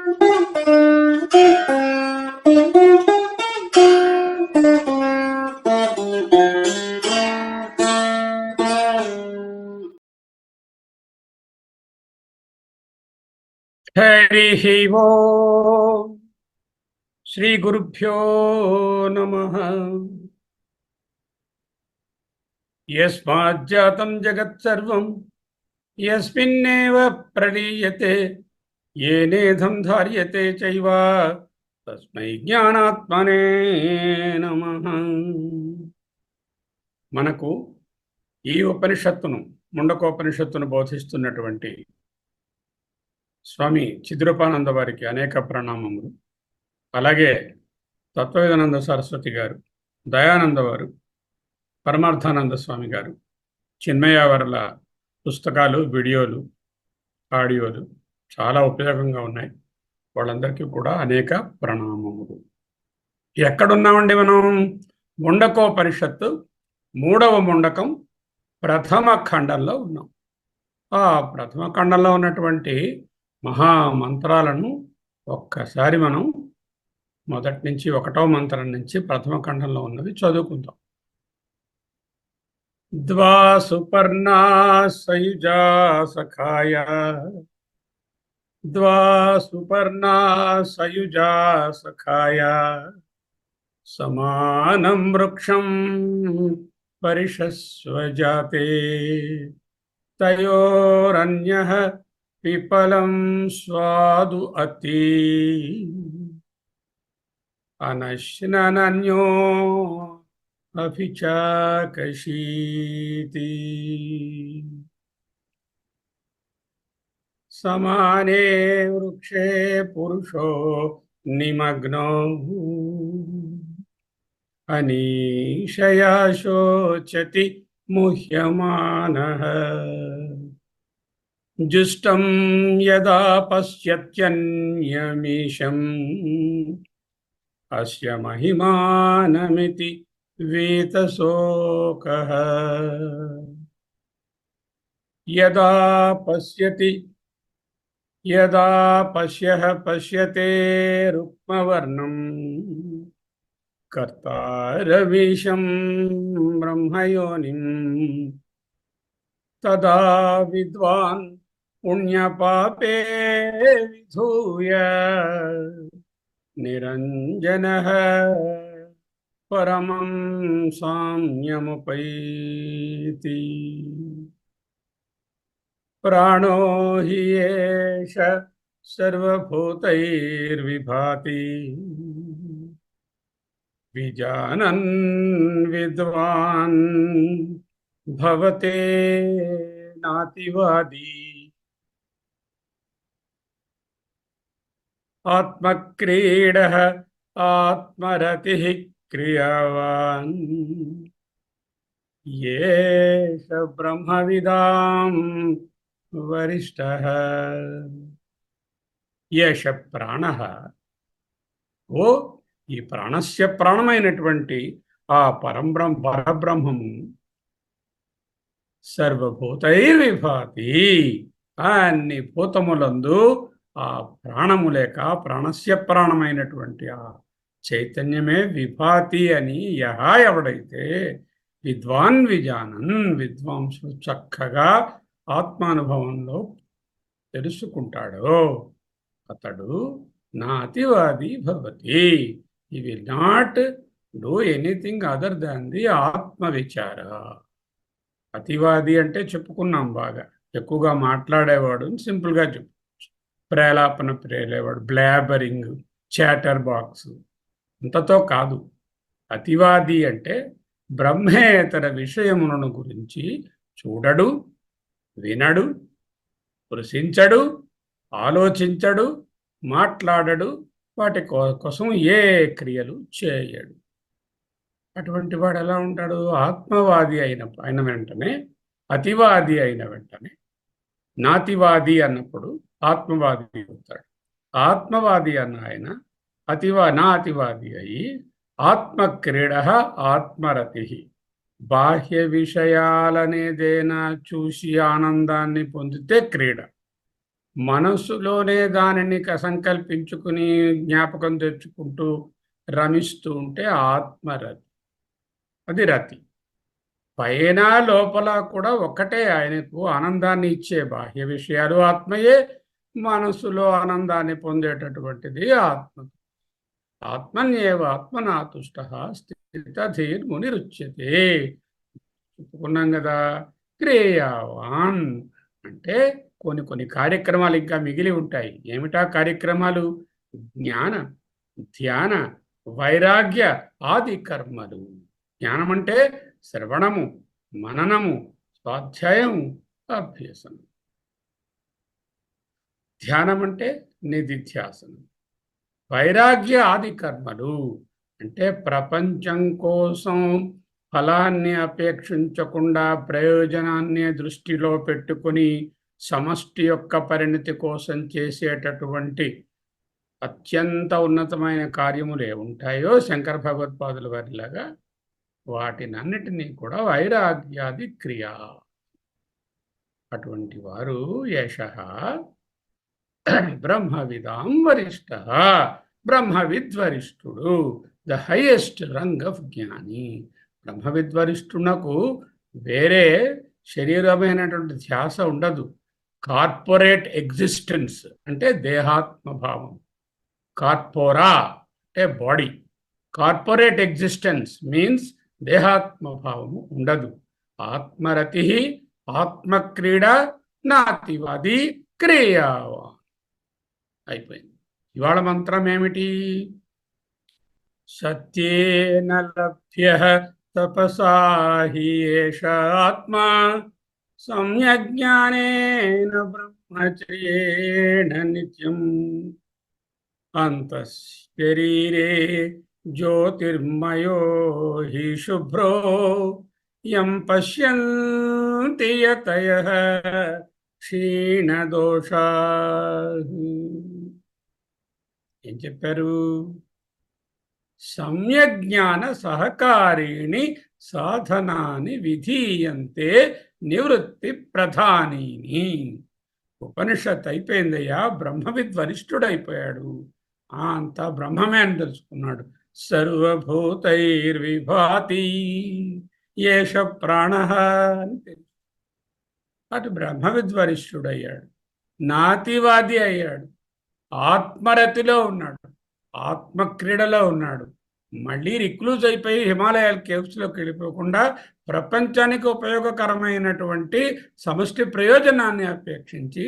हरिः ओम् श्री गुरुभ्यो नमः। यस्माज्जातं जगत्सर्वं यस्मिन्नेव प्रलीयते येनेदं धार्यते चैव तस्मै ज्ञानात्मने नमः। మనకు ఈ ఉపనిషత్తును ముండకోపనిషత్తును బోధిస్తున్నటువంటి స్వామి చిద్రూపానంద వారికి అనేక ప్రణామములు. అలాగే తత్వవేదానంద సరస్వతి గారు, దయానంద వారు, పరమార్థానంద స్వామి గారు, చిన్మయావరుల పుస్తకాలు, వీడియోలు, ఆడియోలు చాలా ఉపయోగంగా ఉన్నాయి. వాళ్ళందరికీ కూడా అనేక ప్రణామములు. ఎక్కడున్నామండి మనం? ముండకోపనిషత్తు 3వ ముండకం ప్రథమ ఖండంలో ఉన్నాం. ఆ ప్రథమ ఖండంలో ఉన్నటువంటి మహామంత్రాలను ఒక్కసారి మనం మొదటి నుంచి 1వ మంత్రం నుంచి ప్రథమ ఖండంలో ఉన్నవి చదువుకుందాం. ద్వా సుపర్ణా సయుజా సఖాయ, ద్వా సుపర్ణా సయుజా సఖాయ, సమానం వృక్షం పరిషస్వజాతే, తయోరన్యః పిపలం స్వాదు అతి, అనశ్ననన్యో అభిచాకశీతి, సమానే వృక్షే పురుషో నిమగ్నో అనీషయా శోచతి ముహ్యమానః, జుష్టం యదా పశ్యత్యన్యమీశం అస్య మహిమానమితి వీతశోకః, యదా పశ్యః పశ్యతే రుక్మవర్ణం కర్తారమీశం బ్రహ్మయోనిం, తదా విద్వాన్ పుణ్యపాపే విధూయ నిరంజనః పరమం సామ్యముపైతి, ప్రాణో హి ఏష సర్వభూతైర్విభాతి, విజానన్ విద్వాన్ భవతే నాతివాది, ఆత్మక్రీడః ఆత్మరతిః క్రియావాన్, యేష బ్రహ్మవిదాం వరిష్ఠః, యేష ప్రాణః, ఓ ఈ ప్రాణస్య ప్రాణమైనటువంటి ఆ పరబ్రహ్మము సర్వభూతైర్విభాతి, అన్ని భూతములందు ఆ ప్రాణము లేక ప్రాణస్య ప్రాణమైనటువంటి ఆ చైతన్యమే విభాతి అని ఎవడైతే విద్వాన్ విజానన్, విద్వాంసుడు చక్కగా ఆత్మానుభవంలో తెలుసుకుంటాడో అతడు నాతివాది భవతి. He will not do anything other than the ఆత్మ విచార. అతివాది అంటే చెప్పుకున్నాం, బాగా ఎక్కువగా మాట్లాడేవాడు సింపుల్గా చెప్పచ్చు, ప్రేలాపన ప్రేలేవాడు, బ్లాబరింగ్, చాటర్ బాక్స్, అంతతో కాదు. అతివాది అంటే బ్రహ్మేతర విషయములను గురించి చూడడు, వినడు, స్పృశించడు, ఆలోచించడు, మాట్లాడడు, వాటి కోసం ఏ క్రియలు చేయడు. అటువంటి వాడు ఎలా ఉంటాడు? ఆత్మవాది అయిన వెంటనే, అతివాది అయిన వెంటనే నాతివాది అన్నప్పుడు ఆత్మవాది అవుతాడు. ఆత్మవాది అన్న ఆయన నాతివాది అయి ఆత్మక్రీడ ఆత్మరతి, బాహ్య విషయాలనేదేనా చూసి ఆనందాన్ని పొందితే క్రీడ, మనసులోనే దానిని సంకల్పించుకుని జ్ఞాపకం తెచ్చుకుంటూ రమిస్తూ ఉంటే ఆత్మరతి. అది రతి. పైన లోపల కూడా ఒక్కటే. ఆయనకు ఆనందాన్ని ఇచ్చే బాహ్య విషయాలు ఆత్మయే, మనసులో ఆనందాన్ని పొందేటటువంటిది ఆత్మ. ఆత్మన్యేవ ఆత్మనా తుష్టః స్థితధీర్మునిరుచ్యతే. చెప్పుకున్నాం కదా. క్రియావాన్ అంటే కొన్ని కార్యక్రమాలు ఇంకా మిగిలి ఉంటాయి. ఏమిటా కార్యక్రమాలు? జ్ఞాన, ధ్యాన, వైరాగ్య ఆది కర్మలు. జ్ఞానం అంటే శ్రవణము, మననము, స్వాధ్యాయము, అభ్యాసము. ధ్యానం అంటే నిధిధ్యాసనం. వైరాగ్య ఆది కర్మలు అంటే ప్రపంచం కోసం ఫలాన్ని అపేక్షించకుండా ప్రయోజనాన్ని దృష్టిలో పెట్టుకుని సమష్టి యొక్క పరిణతి కోసం చేసేటటువంటి అత్యంత ఉన్నతమైన కార్యములు ఏముంటాయో శంకర భగవత్పాదుల వారిలాగా వాటినన్నిటినీ కూడా వైరాగ్యాది క్రియ. అటువంటి వారు యశః బ్రహ్మవిదాం వరిష్ఠ. బ్రహ్మవిద్వరిష్ఠుడు, ద హైయెస్ట్ రంగ్ ఆఫ్ జ్ఞాని. బ్రహ్మవిద్వరిష్ఠునకు వేరే శరీరమైనటువంటి ధ్యాస ఉండదు. కార్పొరేట్ ఎగ్జిస్టెన్స్ అంటే దేహాత్మభావం. కార్పోరా అంటే బాడీ. కార్పొరేట్ ఎగ్జిస్టెన్స్ మీన్స్ దేహాత్మభావము ఉండదు. ఆత్మరతి, ఆత్మక్రీడ, నాతివాది, క్రియావా. అయిపోయింది. ఇవాళ మంత్రం ఏమిటి? సత్యేన లభ్యః తపసా హి ఏష ఆత్మా సమ్యజ్ఞానేన బ్రహ్మచర్యేణ నిత్యం అంతఃశరీరే జ్యోతిర్మయో హి శుభ్రో యం పశ్యంతి యతయః క్షీణదోషాః. ఏం చెప్పారు? సమ్యజ్ఞాన సహకారిణి సాధనాన్ని విధీయంతే నివృత్తి ప్రధానిని. ఉపనిషత్ అయిపోయిందయ్యా. బ్రహ్మవిద్వరిష్ఠుడైపోయాడు. అంతా బ్రహ్మమే అని తెలుసుకున్నాడు. సర్వభూతైర్విభాతి ఏష ప్రాణః అని తెలుసు. అటు బ్రహ్మవిద్వరిష్ఠుడయ్యాడు, నాతివాది అయ్యాడు, ఆత్మరతిలో ఉన్నాడు, ఆత్మక్రీడలో ఉన్నాడు. మళ్ళీ రిక్లూజ్ అయిపోయి హిమాలయాల కేవ్స్లోకి వెళ్ళిపోకుండా ప్రపంచానికి ఉపయోగకరమైనటువంటి సమష్టి ప్రయోజనాన్ని అపేక్షించి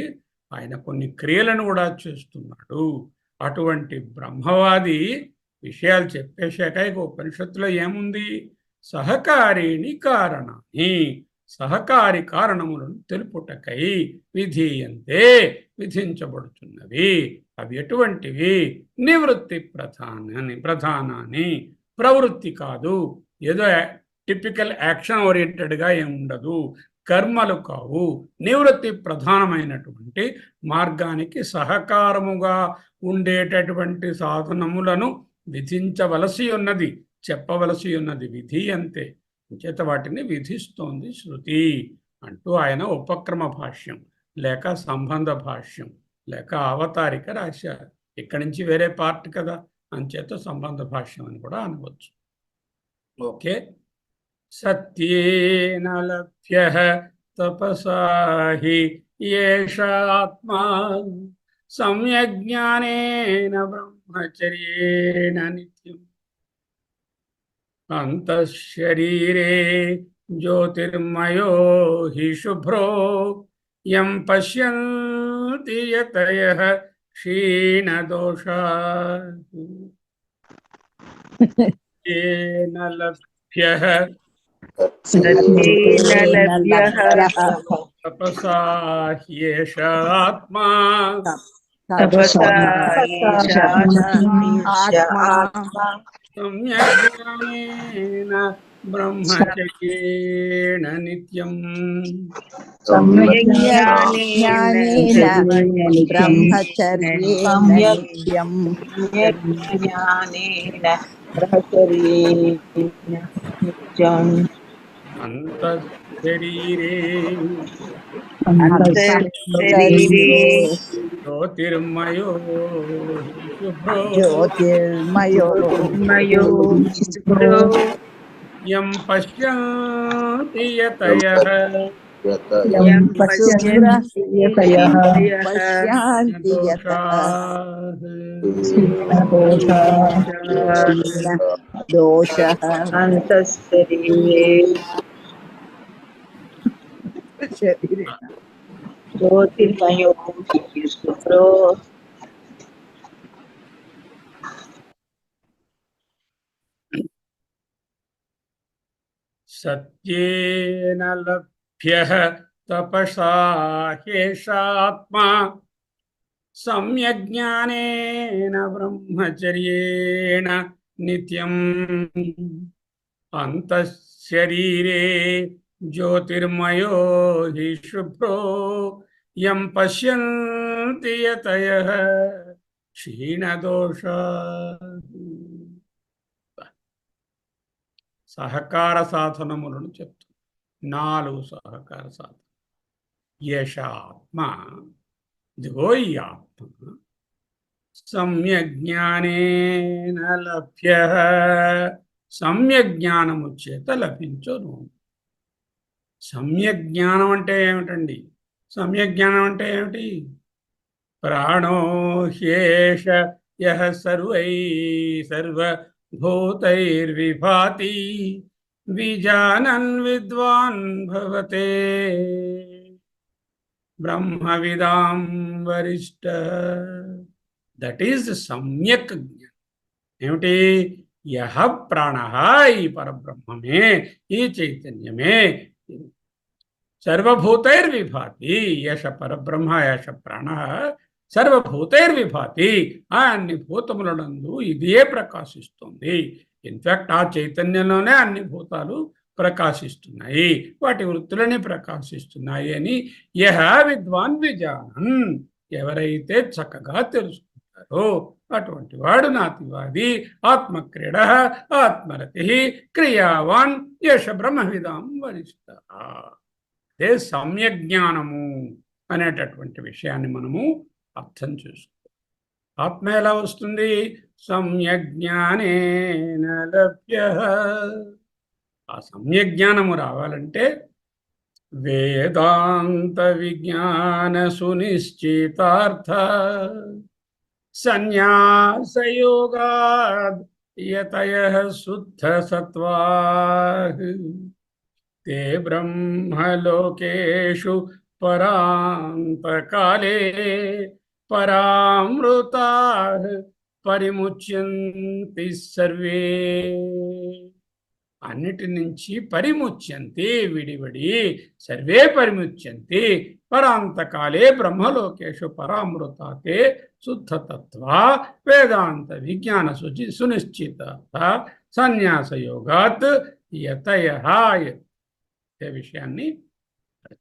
ఆయన కొన్ని క్రియలను కూడా చేస్తున్నాడు. అటువంటి బ్రహ్మవాది విషయాలు చెప్పేశాక ఇక ఉపనిషత్తులో ఏముంది? సహకారిణి కారణాన్ని, సహకారి కారణములను తెలుపుటకై విధీయంతే విధించబడుతున్నవి. అవి ఎటువంటివి? నివృత్తి ప్రధానాన్ని. ప్రవృత్తి కాదు, ఏదో టిపికల్ యాక్షన్ ఓరియంటెడ్గా ఏముండదు. కర్మలు కావు. నివృత్తి ప్రధానమైనటువంటి మార్గానికి సహకారముగా ఉండేటటువంటి సాధనములను విధించవలసి ఉన్నది, చెప్పవలసి ఉన్నది. విధి అంతే. చేత వాటిని విధిస్తోంది శృతి అంటూ ఆయన ఉపక్రమ భాష్యం లేక సంబంధ భాష్యం లేక అవతారిక రాశారు. ఇక్కడి నుంచి వేరే పార్ట్ కదా, అంచేత సంబంధ భాష్యం అని కూడా అనవచ్చు. ఓకే. సత్యేన లభ్యః తపసా హి ఏష ఆత్మా సమ్యజ్ఞానేన బ్రహ్మచర్యేణ నిత్యం అంతఃశరీరే జ్యోతిర్మయో హి శుభ్రో యం పశ్యంతి యతయః క్షీణదోషాః. ఏన లభ్యః తపసా హ్యేష ఆత్మా సమ్యజ్ఞానేన బ్రహ్మచర్యేణ నిత్యం. అంతఃశరీరే జ్యోతిర్మయో శుభ్రో యం పశ్యంతి యతయః దోషః అంతఃశరీరే జ్యోతిర్మయో శుభ్రో సత్యేన లభ్యః తపసా హ్యేషాత్మా సమ్యజ్ఞానేన బ్రహ్మచర్యేణ నిత్యం అంతఃశరీరే జ్యోతిర్మయో హి శుభ్రో యం పశ్యంతి యతయః క్షీణదోషా. సహకార సాధనములను చెప్తుంది. 4 సహకార సాధన. యశ ఆత్మ, ఇదిగో ఈ ఆత్మ సమ్యజ్ఞానేన లభ్య, సమ్యజ్ఞానము చేత లభించును. సమ్యజ్ఞానం అంటే ఏమిటండి? సమ్యజ్ఞానం అంటే ఏమిటి? ప్రాణో హ్యేష యః సర్వభూతైర్విభాతి విజానన్ విద్వాన్ భవతే బ్రహ్మవిదాం వరిష్ట. దట్ ఈజ్ సమ్యక్ జ్ఞానం. ఏమిటి? యహ ప్రాణః, ఈ పరబ్రహ్మమే, ఈ చైతన్యమే సర్వభూతైర్విభాతి. యశ పరబ్రహ్మ, యశ ప్రాణః సర్వభూతైర్విభాతి. ఆ అన్ని భూతములనందు ఇదే ప్రకాశిస్తుంది. ఇన్ఫ్యాక్ట్ ఆ చైతన్యంలోనే అన్ని భూతాలు ప్రకాశిస్తున్నాయి, వాటి వృత్తులని ప్రకాశిస్తున్నాయి అని యహ విద్వాన్ విజానన్, ఎవరైతే చక్కగా తెలుసుకుంటారో అటువంటి వాడు నాతివాది. ఆత్మక్రీడ ఆత్మరతి క్రియావాన్ యశ బ్రహ్మవిదాం వరిష్ట. అదే సమ్యజ్ఞానము అనేటటువంటి విషయాన్ని మనము అర్థం చేసుకోవాలి. ఆత్మ ఎలా వస్తుంది? సమ్యజ్ఞానేన లభ్యః. ఆ సమ్యజ్ఞానము రావాలంటే వేదాంత విజ్ఞాన సునిశ్చితార్థ సన్యాసయోగాద్ యతయః శుద్ధ సత్వాః తే బ్రహ్మలోకేషు పరాంతకాలే పరామృతాః పరిముచ్యంతి సర్వే. అన్నిటి నుంచి పరిముచ్యంతి, విడివడి, సర్వే పరిముచ్యంతి. పరాంతకాలే బ్రహ్మలోకేషు పరామృతాతే శుద్ధతత్వా వేదాంత విజ్ఞాన సునిశ్చిత సన్యాసయోగాత్ యతయః. అదే విషయాన్ని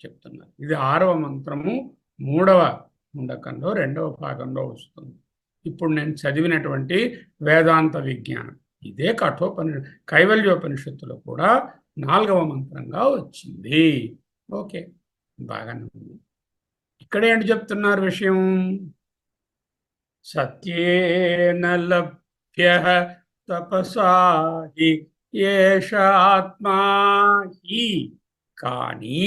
చెప్తున్నారు. ఇది 6వ మంత్రము 3వ ముండకంలో 2వ భాగంలో వస్తుంది. ఇప్పుడు నేను చదివినటువంటి వేదాంత విజ్ఞానం ఇదే కైవల్యోపనిషత్తులో కూడా 4వ మంత్రంగా వచ్చింది. ఓకే, బాగానే ఉంది. ఇక్కడ ఏంటి చెప్తున్నారు విషయం? సత్యేన లభ్యః తపసా హి ఏష ఆత్మా హి. కానీ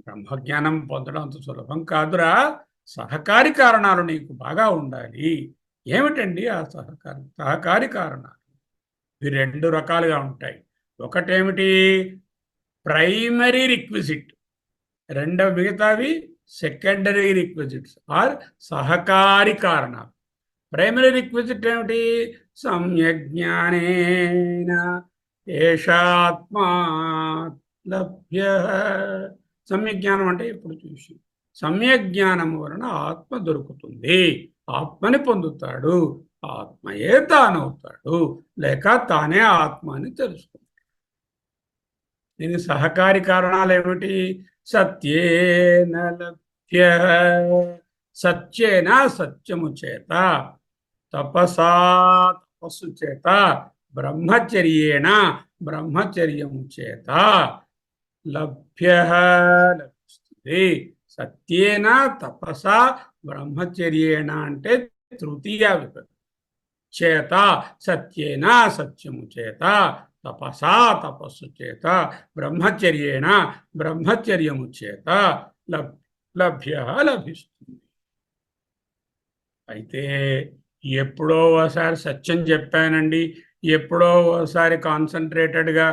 బ్రహ్మజ్ఞానం పొందడం అంత సులభం కాదురా. సహకారి కారణాలు నీకు బాగా ఉండాలి. ఏమిటండి ఆ సహకారి కారణాలు? ఇవి 2 రకాలుగా ఉంటాయి. ఒకటేమిటి? Primary requisite. మిగతావి సెకండరీ రిక్విజిట్స్ ఆర్ సహకారి కారణాలు. ప్రైమరీ రిక్విజిట్ ఏమిటి? సమ్యజ్ఞానేన ఏషాత్మా లభ్యః. సమ్యజ్ఞానం అంటే ఇప్పుడు చూసి, సమ్యజ్ఞానము వలన ఆత్మ దొరుకుతుంది, ఆత్మని పొందుతాడు, ఆత్మయే తానవుతాడు, లేక తానే ఆత్మ అని తెలుసుకుంటాడు. దీని సహకారి కారణాలు ఏమిటి? సత్యేన లభ్యః, సత్యేన సత్యము చేత, తపసా తపస్సు చేత, బ్రహ్మచర్యేణ బ్రహ్మచర్యము చేత లభ్య లభిస్తుంది. సత్యేన తపసా బ్రహ్మచర్యేణ అంటే తృతీయ విభక్తి. చేత సత్యేన సత్యము చేత, తపసా తపస్సు చేత, బ్రహ్మచర్యేణ బ్రహ్మచర్యము చేత లభ్య లభిస్తుంది. అయితే ఎప్పుడో ఒకసారి సత్యం చెప్పానండి, ఎప్పుడో ఒకసారి కాన్సన్ట్రేటెడ్గా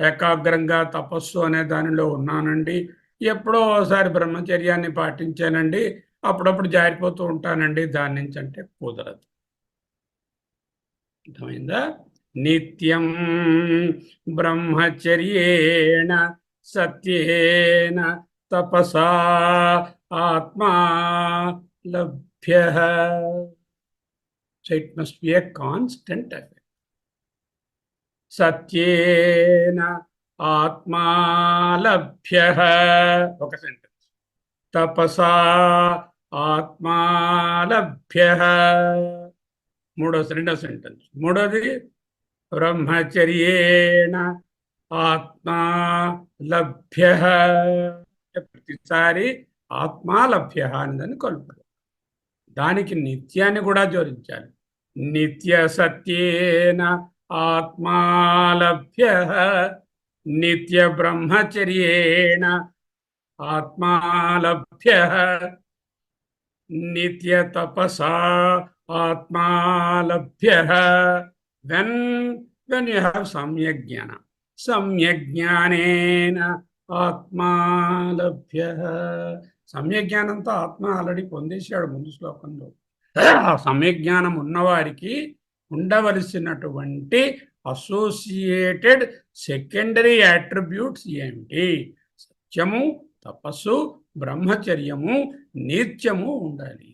ఏకాగ్రంగా తపస్సు అనే దానిలో ఉన్నానండి, ఎప్పుడో ఒకసారి బ్రహ్మచర్యాన్ని పాటించానండి, అప్పుడప్పుడు జారిపోతూ ఉంటానండి దాని నుంచి అంటే కుదరదు. అర్థమైందా? నిత్యం బ్రహ్మచర్యేణ సత్యేన తపసా ఆత్మా లభ్య. So it must be a constant effect. సత్యేన ఆత్మా లభ్య ఒక సెంటెన్స్, తపసా ఆత్మా లభ్య రెండో సెంటెన్స్. మూడోది బ్రహ్మచర్యేణ ఆత్మా లభ్య. ప్రతిసారి ఆత్మా లభ్య అనేదాన్ని కలుపుతారు. దానికి నిత్యాన్ని కూడా జోడించాలి. నిత్య సత్యేన ఆత్మా లభ్య, నిత్య బ్రహ్మచర్యేణ ఆత్మా లభ్య, నిత్య తపసా ఆత్మా లభ్య. when you have సమ్యక్ జ్ఞానం, సమ్యక్ జ్ఞానేన ఆత్మా లభ్య. సమ్యక్ జ్ఞానంతో ఆత్మ ఆల్రెడీ పొందేశాడు ముందు శ్లోకంలో. సమ్యక్ జ్ఞానం ఉన్నవారికి ఉండవలసినటువంటి అసోసియేటెడ్ సెకండరీ అట్రిబ్యూట్స్ ఏమిటి? సత్యము, తపస్సు, బ్రహ్మచర్యము, నిత్యము ఉండాలి.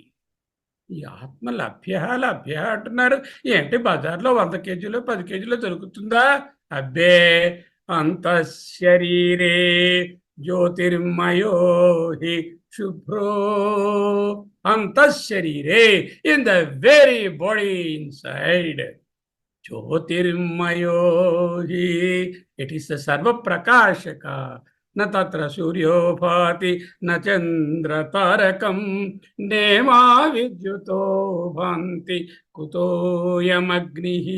ఈ ఆత్మ లభ్య లభ్య అంటున్నారు. ఏంటి బజార్లో 100 కేజీలు 10 కేజీలు దొరుకుతుందా? అబ్బే, అంతఃశరీరే జ్యోతిర్మయో హి శుభ్రో. అంతఃశరీరే, in the very body inside, జ్యోతిర్మయో హి, ఇట్ ఈస్ ద సర్వప్రకాశక. न तत्र सूर्यो भाति न चंद्र तारकं नेमा विद्युतो भान्ति कुतोऽयमग्निः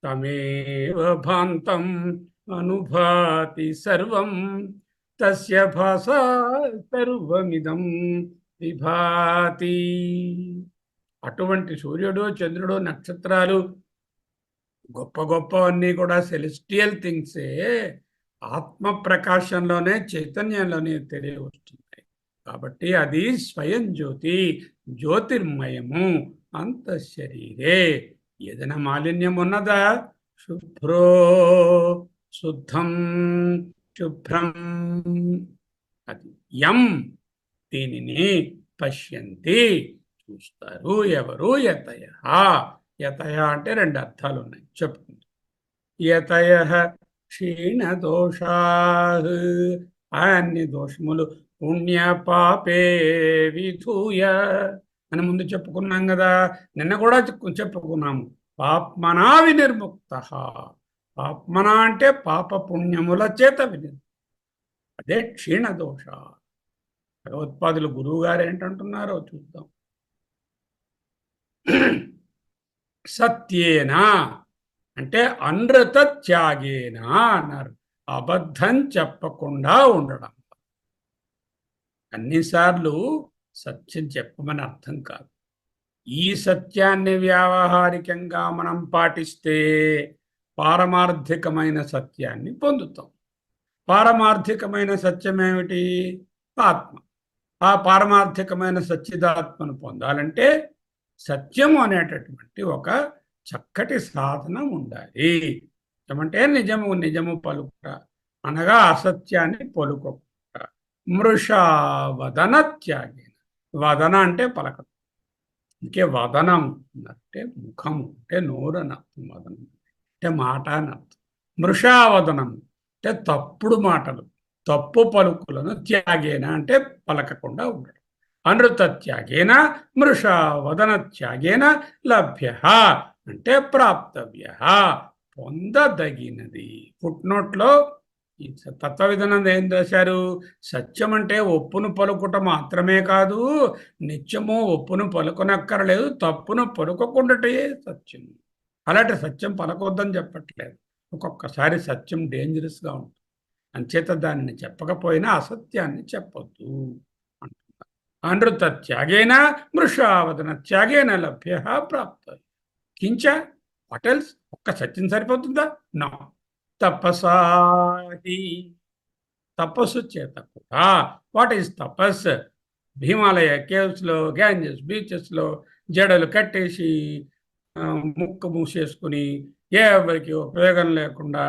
तमेव भान्तम् अनुभाति सर्वं तस्य भासा सर्वमिदं विभाति. అటువంటి సూర్యుడు, చంద్రుడు, నక్షత్రాలు గొప్ప గొప్ప అన్నీ కూడా సెలెస్టియల్ థింగ్సే ఆత్మ ప్రకాశంలోనే, చైతన్యంలోనే తెలియవస్తున్నాయి. కాబట్టి అది స్వయం జ్యోతి, జ్యోతిర్మయము. అంతఃశరీరే ఏదైనా మాలిన్యం ఉన్నదా? శుభ్రో, శుద్ధం, శుభ్రం. అది యం, దీనిని పశ్యంతి, చూస్తారు. ఎవరు? యతయ. యతయ అంటే 2 అర్థాలు ఉన్నాయి, చెప్పుకుంటాం. యతయ క్షీణదోషా, అన్ని దోషములు పుణ్య పాపే విధూయ అని ముందు చెప్పుకున్నాం కదా, నిన్న కూడా చెప్పుకున్నాము. పాప్మనా వినిర్ముక్త. పాప్మన అంటే పాప పుణ్యముల చేత వినిర్ముక్త, అదే క్షీణదోష. భగవత్పాదులు గురువు గారు ఏంటంటున్నారో చూద్దాం. సత్యేనా అంటే అనృత త్యాగేన అన్నారు. అబద్ధం చెప్పకుండా ఉండడం. అన్నిసార్లు సత్యం చెప్పమని అర్థం కాదు. ఈ సత్యాన్ని వ్యావహారికంగా మనం పాటిస్తే పారమార్థికమైన సత్యాన్ని పొందుతాం. పారమార్థికమైన సత్యం ఏమిటి? ఆత్మ. ఆ పారమార్థికమైన సచ్చిదాత్మను పొందాలంటే సత్యము అనేటటువంటి ఒక చక్కటి సాధనం ఉండాలి. ఏమంటే నిజము నిజము పలుకుట అనగా అసత్యాన్ని పలుకుట. మృషా వదన త్యాగేన. వదన అంటే పలకడం, ఇంకే వదనం అంటే ముఖము అంటే నోరు అని అర్థం. వదనం అంటే మాట అని అర్థం. మృషావదనం అంటే తప్పుడు మాటలు, తప్పు పలుకులను త్యాగేన అంటే పలకకుండా ఉండడం. అనృత త్యాగేన మృషా వదన త్యాగేన లభ్య అంటే ప్రాప్తవ్య, పొందదగినది. ఫుట్నోట్లో ఈ తత్వవిధానం ఏం రాశారు? సత్యం అంటే ఒప్పును పలుకుట మాత్రమే కాదు, నిత్యము ఒప్పును పలుకనక్కర్లేదు, తప్పును పలుకకుండాటే సత్యం. అలాంటి సత్యం పలకొద్దని చెప్పట్లేదు. ఒక్కొక్కసారి సత్యం డేంజరస్గా ఉంటుంది, అంచేత దానిని చెప్పకపోయినా అసత్యాన్ని చెప్పొద్దు అంటున్నారు. అనృత త్యాగేన మృషావదన త్యాగేన లభ్య ప్రాప్త కించ వాట్ ఎల్స్. ఒక్క సత్యం సరిపోతుందా? నో. తపసాహి, తపస్సు చేత కూడా. వాట్ ఈస్ తపస్? హిమాలయ కేవ్స్లో, గ్యాంజెస్ బీచెస్లో జడలు కట్టేసి ముక్కు మూసేసుకుని ఎవరికి ఉపయోగం లేకుండా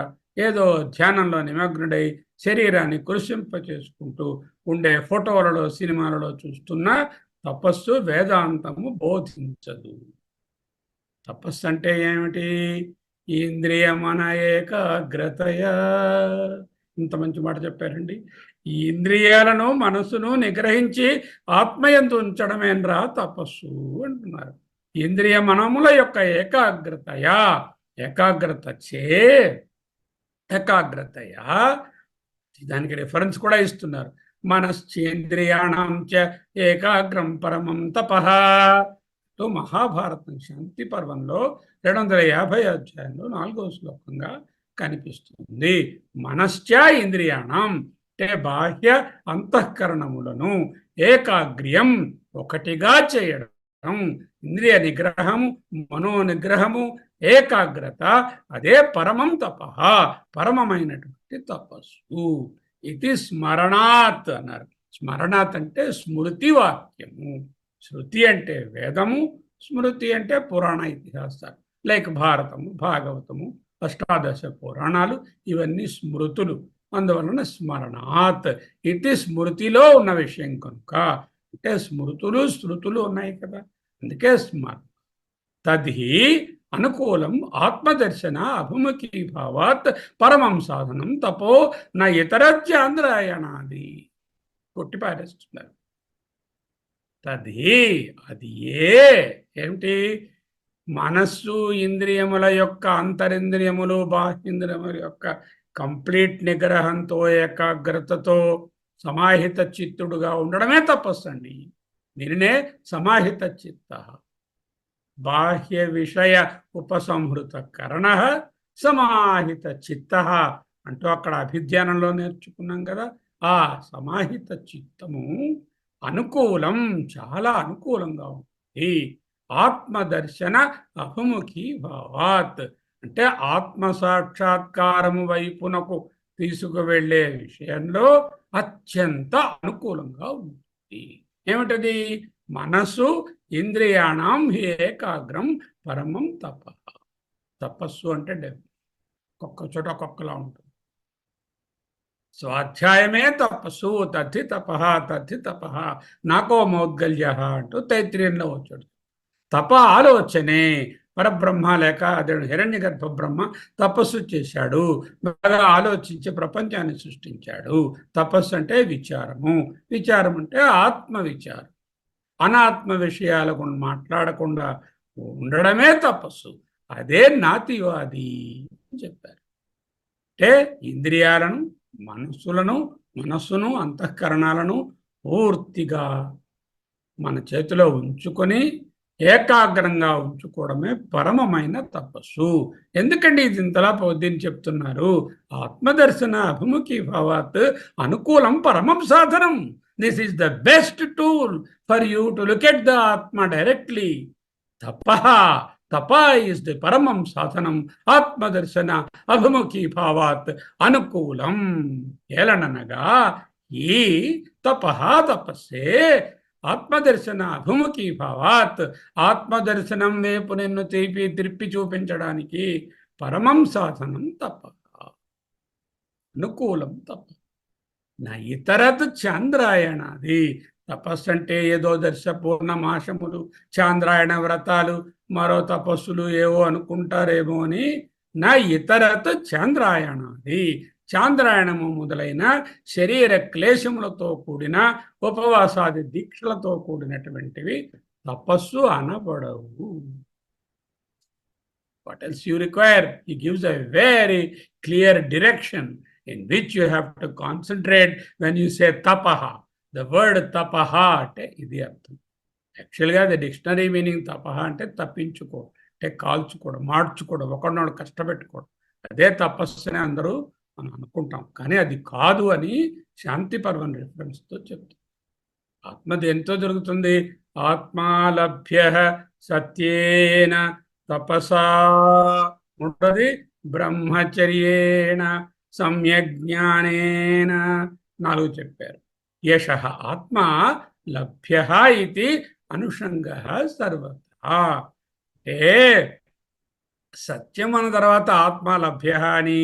ఏదో ధ్యానంలో నిమగ్నుడై శరీరాన్ని కృషింప చేసుకుంటూ ఉండే ఫోటోలలో, సినిమాలలో చూస్తున్న తపస్సు వేదాంతము బోధించదు. తపస్సు అంటే ఏమిటి? ఇంద్రియ మన ఏకాగ్రతయ. ఇంత మంచి మాట చెప్పారండి. ఈ ఇంద్రియాలను, మనసును నిగ్రహించి ఆత్మయందు ఉంచడమేనరా తపస్సు అంటున్నారు. ఇంద్రియ మనముల యొక్క ఏకాగ్రతయా, ఏకాగ్రతయా దానికి రిఫరెన్స్ కూడా ఇస్తున్నారు. మనశ్చేంద్రియాణం చ ఏకాగ్రం పరమం తపః. మహాభారతం శాంతి పర్వంలో 250 అధ్యాయంలో 4వ శ్లోకంగా కనిపిస్తుంది. మనశ్చ ఇంద్రియాణం అంటే బాహ్య అంతఃకరణములను ఏకాగ్ర్యం ఒకటిగా చేయడం, ఇంద్రియ నిగ్రహము, మనో నిగ్రహము, ఏకాగ్రత, అదే పరమం తపః, పరమమైనటువంటి తపస్సు. ఇది స్మరణాత్ అన్నారు. స్మరణాత్ అంటే స్మృతి వాక్యము. శృతి అంటే వేదము, స్మృతి అంటే పురాణ ఇతిహాసాలు, లైక్ భారతము, భాగవతము, అష్టాదశ పురాణాలు, ఇవన్నీ స్మృతులు. అందువలన స్మరణాత్, ఇది స్మృతిలో ఉన్న విషయం కనుక. అంటే స్మృతులు శృతులు ఉన్నాయి కదా, అందుకే స్మరణ. తద్హి అనుకూలం ఆత్మదర్శన అభిముఖీభావాత్ పరమం సాధనం తపో నా ఇతరత్యాంధ్రాయణాది. కొట్టి పారేస్తున్నారు. తది, అది ఏమిటి? మనస్సు, ఇంద్రియముల యొక్క అంతరింద్రియములు, బాహ్యేంద్రియముల యొక్క కంప్లీట్ నిగ్రహంతో, ఏకాగ్రతతో సమాహిత చిత్తుడుగా ఉండడమే తపస్సు అండి. దీనినే సమాహిత చిత్త. బాహ్య విషయ ఉపసంహృత కరణ సమాహిత చిత్త అంటూ అక్కడ అభిధ్యానంలో నేర్చుకున్నాం కదా. ఆ సమాహిత చిత్తము అనుకూలం, చాలా అనుకూలంగా ఉంది. ఆత్మదర్శన అభిముఖీ భావాత్ అంటే ఆత్మ సాక్షాత్కారము వైపునకు తీసుకువెళ్ళే విషయంలో అత్యంత అనుకూలంగా ఉంది. ఏమిటది? మనసు ఇంద్రియాణం ఏకాగ్రం పరమం తపః. తపస్సు అంటే ఒక్కొక్క చోట ఒక్కొక్కలా ఉంటుంది. స్వాధ్యాయమే తపస్సు, తద్ధి తపః, తద్ధి తపః నాకో మౌద్గల్య అంటూ తైత్రీయంలో వచ్చాడు. తప ఆలోచనే. పరబ్రహ్మ లేక అదే హిరణ్య గర్భ బ్రహ్మ తపస్సు చేశాడు, బాగా ఆలోచించి ప్రపంచాన్ని సృష్టించాడు. తపస్సు అంటే విచారము, విచారం అంటే ఆత్మ విచారం. అనాత్మ విషయాలకు మాట్లాడకుండా ఉండడమే తపస్సు. అదే నాతివాది అని చెప్పారు. అంటే ఇంద్రియాలను, మనస్సును, అంతఃకరణాలను పూర్తిగా మన చేతిలో ఉంచుకొని ఏకాగ్రంగా ఉంచుకోవడమే పరమమైన తపస్సు. ఎందుకండి ఇది ఇంతలా దీన్ని చెప్తున్నారు? ఆత్మదర్శన అభిముఖీ భావాత్ అనుకూలం పరమం సాధనం. This is the best tool for you to look at the ఆత్మ డైరెక్ట్లీ. తప ఈస్ ది పరమం సాధనం. ఆత్మదర్శన అభిముఖీ భావాత్ అనుకూలం. ఏలననగా ఈ తపస్సే ఆత్మదర్శన అభిముఖీ భావాత్ ఆత్మదర్శనం వైపు నిన్ను త్రిప్పి చూపించడానికి పరమం సాధనం తప, అనుకూలం తప. నా ఇతరత్ చాంద్రాయణాది. తపస్సు అంటే ఏదో పూర్ణమాసములు, చాంద్రాయణ వ్రతాలు, మరో తపస్సులు ఏవో అనుకుంటారేమో అని. నా ఇతరత్ చాంద్రాయణాది. చాంద్రాయణము మొదలైన శరీర క్లేశములతో కూడిన ఉపవాసాది దీక్షలతో కూడినటువంటివి తపస్సు అనబడవు. what else you require? He gives a very clear direction in which you have to concentrate when you say tapaha. The word tapaha ante idi artham. యాక్చువల్గా ది డిక్షనరీ మీనింగ్ తపహ అంటే తప్పించుకో, అంటే కాల్చుకోవడం, మార్చుకోవడం, ఒకరినొకడు కష్టపెట్టుకోవడం, అదే తపస్సు అని అందరూ మనం అనుకుంటాం. కానీ అది కాదు అని శాంతి పర్వం రిఫరెన్స్తో చెప్తుంది. ఆత్మ దేంతో జరుగుతుంది? ఆత్మాలభ్య సత్యేన తపసా ఉంటుంది, బ్రహ్మచర్యేణ సమ్యజ్ఞానేన 4 చెప్పారు. యశ ఆత్మ లభ్య ఇది అనుషంగ సర్వత్రా. అంటే సత్యం అన్న తర్వాత ఆత్మ లభ్య అని,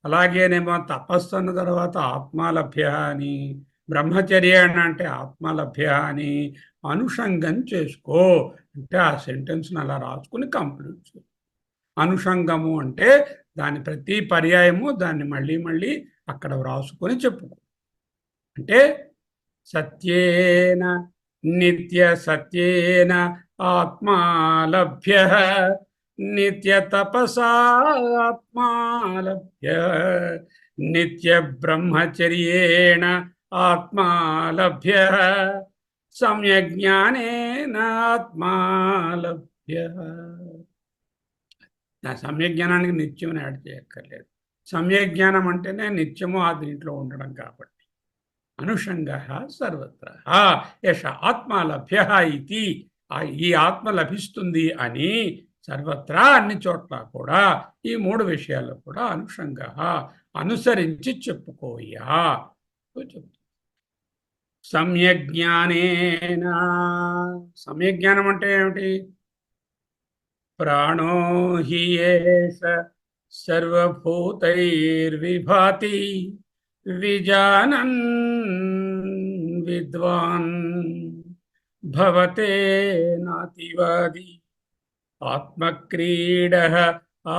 అలాగేనేమో తపస్సు అన్న తర్వాత ఆత్మ లభ్య అని, బ్రహ్మచర్య అంటే ఆత్మ లభ్య అని అనుషంగం చేసుకో. అంటే ఆ సెంటెన్స్ని అలా రాసుకుని కంప్లీట్ చేయి. అనుషంగము అంటే దాని ప్రతి పర్యాయము దాన్ని మళ్ళీ మళ్ళీ అక్కడ వ్రాసుకొని చెప్పుకో. అంటే సత్యేన నిత్య సత్యేన ఆత్మా లభ్య, నిత్య తపసా ఆత్మా లభ్య, నిత్య బ్రహ్మచర్యేణ ఆత్మా లభ్య, సమ్యజ్ఞానేన ఆత్మా లభ్య. నా సమ్యజ్ఞానానికి నిత్యం యాడ్ చేయక్కర్లేదు. సమ్యజ్ఞానం అంటేనే నిత్యము ఆ దీంట్లో ఉండడం కాబట్టి. అనుషంగ సర్వత్రా యశ ఆత్మ లభ్య ఇది, ఈ ఆత్మ లభిస్తుంది అని సర్వత్రా అన్ని చోట్ల కూడా ఈ 3 విషయాల్లో కూడా అనుషంగ అనుసరించి చెప్పుకోయా. సమ్యజ్ఞానేన, సమ్యజ్ఞానం అంటే ఏమిటి? ప్రాణో హి ఏష సర్వభూతైర్విభాతి విజానన్ విద్వాన్ భవతే నాతివాది ఆత్మక్రీడః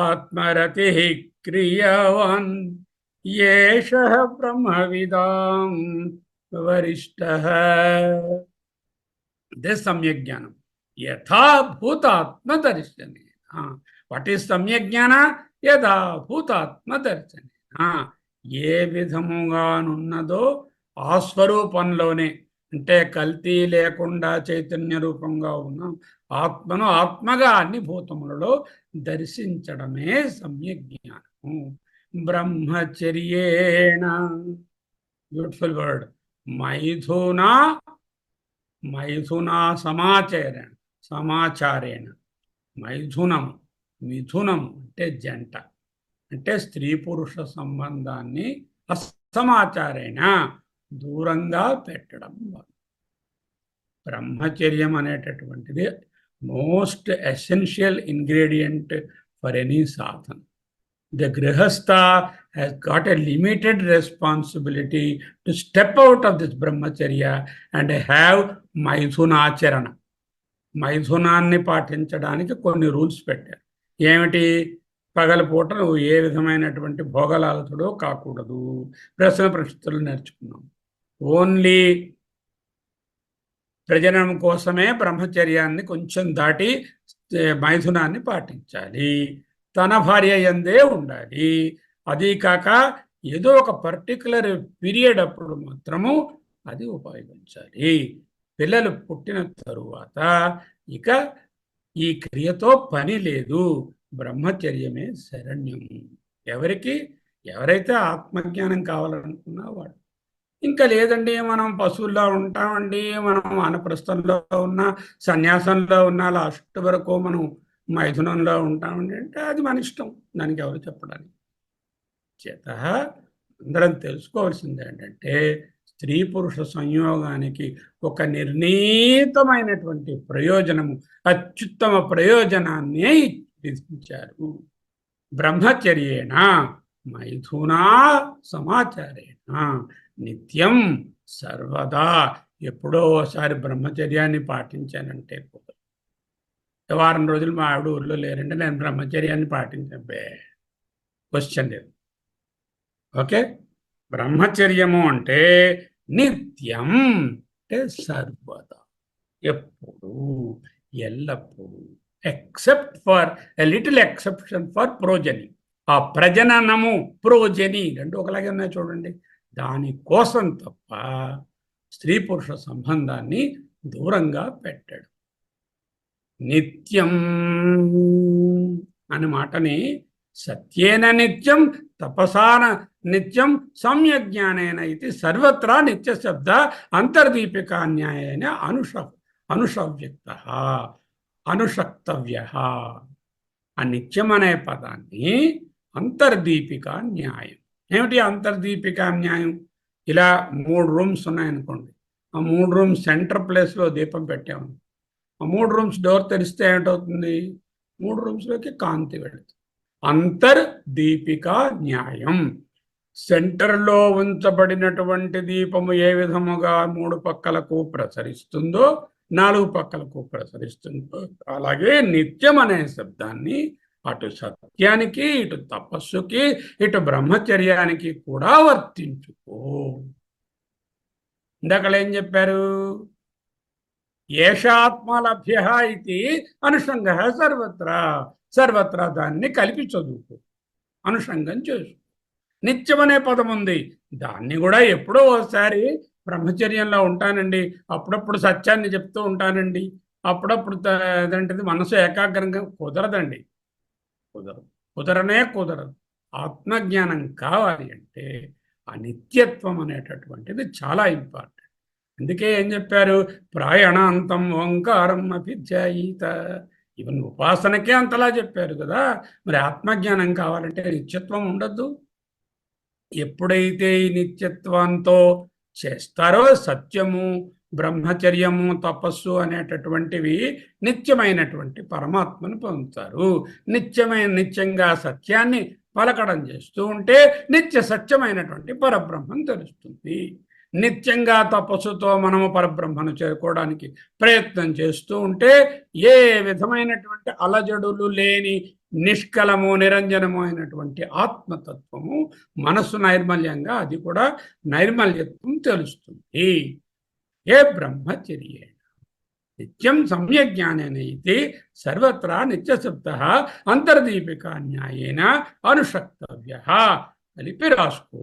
ఆత్మరతిః క్రియావాన్ యేషః బ్రహ్మవిదాం వరిష్ఠః. ఇదే సమ్యజ్ఞానం. యథాభూతాత్మదర్శనే. What is సమ్యజ్ఞాన? యథాభూతాత్మదర్శనే. ఏ విధముగానున్నదో ఆ స్వరూపంలోనే, అంటే కల్తీ లేకుండా చైతన్య రూపంగా ఉన్న ఆత్మను ఆత్మగా అన్ని భూతములలో దర్శించడమే సమ్యజ్ఞానము. బ్రహ్మచర్యేణ, బ్యూటిఫుల్ వర్డ్, మైథునా సమాచారేణ. మైథునము, మిథునము అంటే జంట, అంటే స్త్రీ పురుష సంబంధాన్ని అసమాచారేణ దూరంగా పెట్టడం. బ్రహ్మచర్యం అనేటటువంటిది most essential ingredient for any Sadhana. The grihastha has got a limited responsibility to step out of this brahmacharya and have మైథునాచరణ. మైథునాన్ని పాటించడానికి కొన్ని రూల్స్ పెట్టారు. ఏమిటి? పగలపూట నువ్వు ఏ విధమైనటువంటి భోగలాలతుడో కాకూడదు. ప్రశ్నలు నేర్చుకున్నాం. ఓన్లీ ప్రజనం కోసమే బ్రహ్మచర్యాన్ని కొంచెం దాటి మైథునాన్ని పాటించాలి. తన భార్య యందే ఉండాలి. అది కాక ఏదో ఒక పర్టికులర్ పీరియడ్ అప్పుడు మాత్రము అది ఉపయోగించాలి. పిల్లలు పుట్టిన తరువాత ఇక ఈ క్రియతో పని లేదు. బ్రహ్మచర్యమే శరణ్యం. ఎవరైతే ఆత్మజ్ఞానం కావాలనుకున్నా వాడు. ఇంకా లేదండి మనం పశువుల్లో ఉంటామండి, మనం వానప్రస్థంలో ఉన్నా సన్యాసంలో ఉన్నా లాస్ట్ వరకు మనం మైథునంలో ఉంటామండి అంటే అది మన ఇష్టం. దానికి ఎవరు చెప్పడానికి చేత అందరం తెలుసుకోవాల్సింది ఏంటంటే స్త్రీ పురుష సంయోగానికి ఒక నిర్ణీతమైనటువంటి ప్రయోజనము, అత్యుత్తమ ప్రయోజనాన్ని విధించారు. బ్రహ్మచర్యేణ మైథునా సమాచారేణ నిత్యం సర్వదా. ఎప్పుడో ఒకసారి బ్రహ్మచర్యాన్ని పాటించానంటే వారం రోజులు మా ఆవిడ ఊళ్ళో లేరంటే నేను బ్రహ్మచర్యాన్ని పాటించే క్వశ్చన్ లేదు. ఓకే, బ్రహ్మచర్యము అంటే నిత్యం, అంటే సర్వదా, ఎప్పుడు ఎల్లప్పుడూ. Except for a little exception for ప్రోజని. ఆ ప్రజననము ప్రోజని రెండు ఒకలాగే ఉన్నాయి చూడండి. దానికోసం తప్ప స్త్రీ పురుష సంబంధాన్ని దూరంగా పెట్టాడు. నిత్యం అనే మాటని సత్యేన నిత్యం తపసాన నిత్యం సమ్యజ్ఞానేన ఇది సర్వత్రా నిత్య శబ్ద అంతర్దీపికాన్యాయేన అనుషవ్యక్త అనుషక్తవ్య. ఆ నిత్యం అనే పదాన్ని అంతర్దీపికా న్యాయం. ఏమిటి అంతర్దీపికా న్యాయం? ఇలా 3 రూమ్స్ ఉన్నాయనుకోండి. ఆ 3 రూమ్స్ సెంటర్ ప్లేస్లో దీపం పెట్టాము. ఆ 3 రూమ్స్ డోర్ తెరిస్తే ఏంటవుతుంది? 3 రూమ్స్లోకి కాంతి వెళుతుంది. అంతర్దీపికా న్యాయం. సెంటర్లో ఉంచబడినటువంటి దీపము ఏ విధముగా 3 పక్కలకు ప్రసరిస్తుందో 4 పక్కలకు ప్రసరిస్తుందో అలాగే నిత్యం అనే శబ్దాన్ని అటు సత్యానికి, ఇటు తపస్సుకి, ఇటు బ్రహ్మచర్యానికి కూడా వర్తించుకో. ఇందాకలు ఏం చెప్పారు? ఏషాత్మలభ్య ఇది అనుషంగ సర్వత్రా. సర్వత్రా దాన్ని కలిపి చదువుకో, అనుషంగం చేసుకో. నిత్యం అనే పదం ఉంది, దాన్ని కూడా ఎప్పుడో ఒకసారి బ్రహ్మచర్యంలో ఉంటానండి, అప్పుడప్పుడు సత్యాన్ని చెప్తూ ఉంటానండి, అప్పుడప్పుడు అదేంటిది మనసు ఏకాగ్రంగా కుదరదండి. కుదరదు. ఆత్మజ్ఞానం కావాలి అంటే ఆ నిత్యత్వం అనేటటువంటిది చాలా ఇంపార్టెంట్. అందుకే ఏం చెప్పారు? ప్రాయణాంతం ఓంకారం అభిధ్యాయీత. ఈవెన్ ఉపాసనకే అంతలా చెప్పారు కదా. మరి ఆత్మజ్ఞానం కావాలంటే నిత్యత్వం ఉండద్దు. ఎప్పుడైతే ఈ నిత్యత్వంతో చేస్తారో సత్యము, బ్రహ్మచర్యము, తపస్సు అనేటటువంటివి నిత్యమైనటువంటి పరమాత్మను పొందుతారు. నిత్యంగా సత్యాన్ని పలకడం చేస్తూ ఉంటే నిత్య సత్యమైనటువంటి పరబ్రహ్మం తెలుస్తుంది. నిత్యంగా తపస్సుతో మనము పరబ్రహ్మను చేరుకోవడానికి ప్రయత్నం చేస్తూ ఉంటే ఏ విధమైనటువంటి అలజడులు లేని నిష్కలము, నిరంజనము అయినటువంటి ఆత్మతత్వము, మనస్సు నైర్మల్యంగా అది కూడా నైర్మల్యత్వం తెలుస్తుంది. ఏ బ్రహ్మచర్య నిత్యం సమ్యజ్ఞానేన ఇది సర్వత్రా నిత్యశబ్ద అంతర్దీపికా న్యాయేన అనుషక్తవ్య. కలిపి రాసుకో.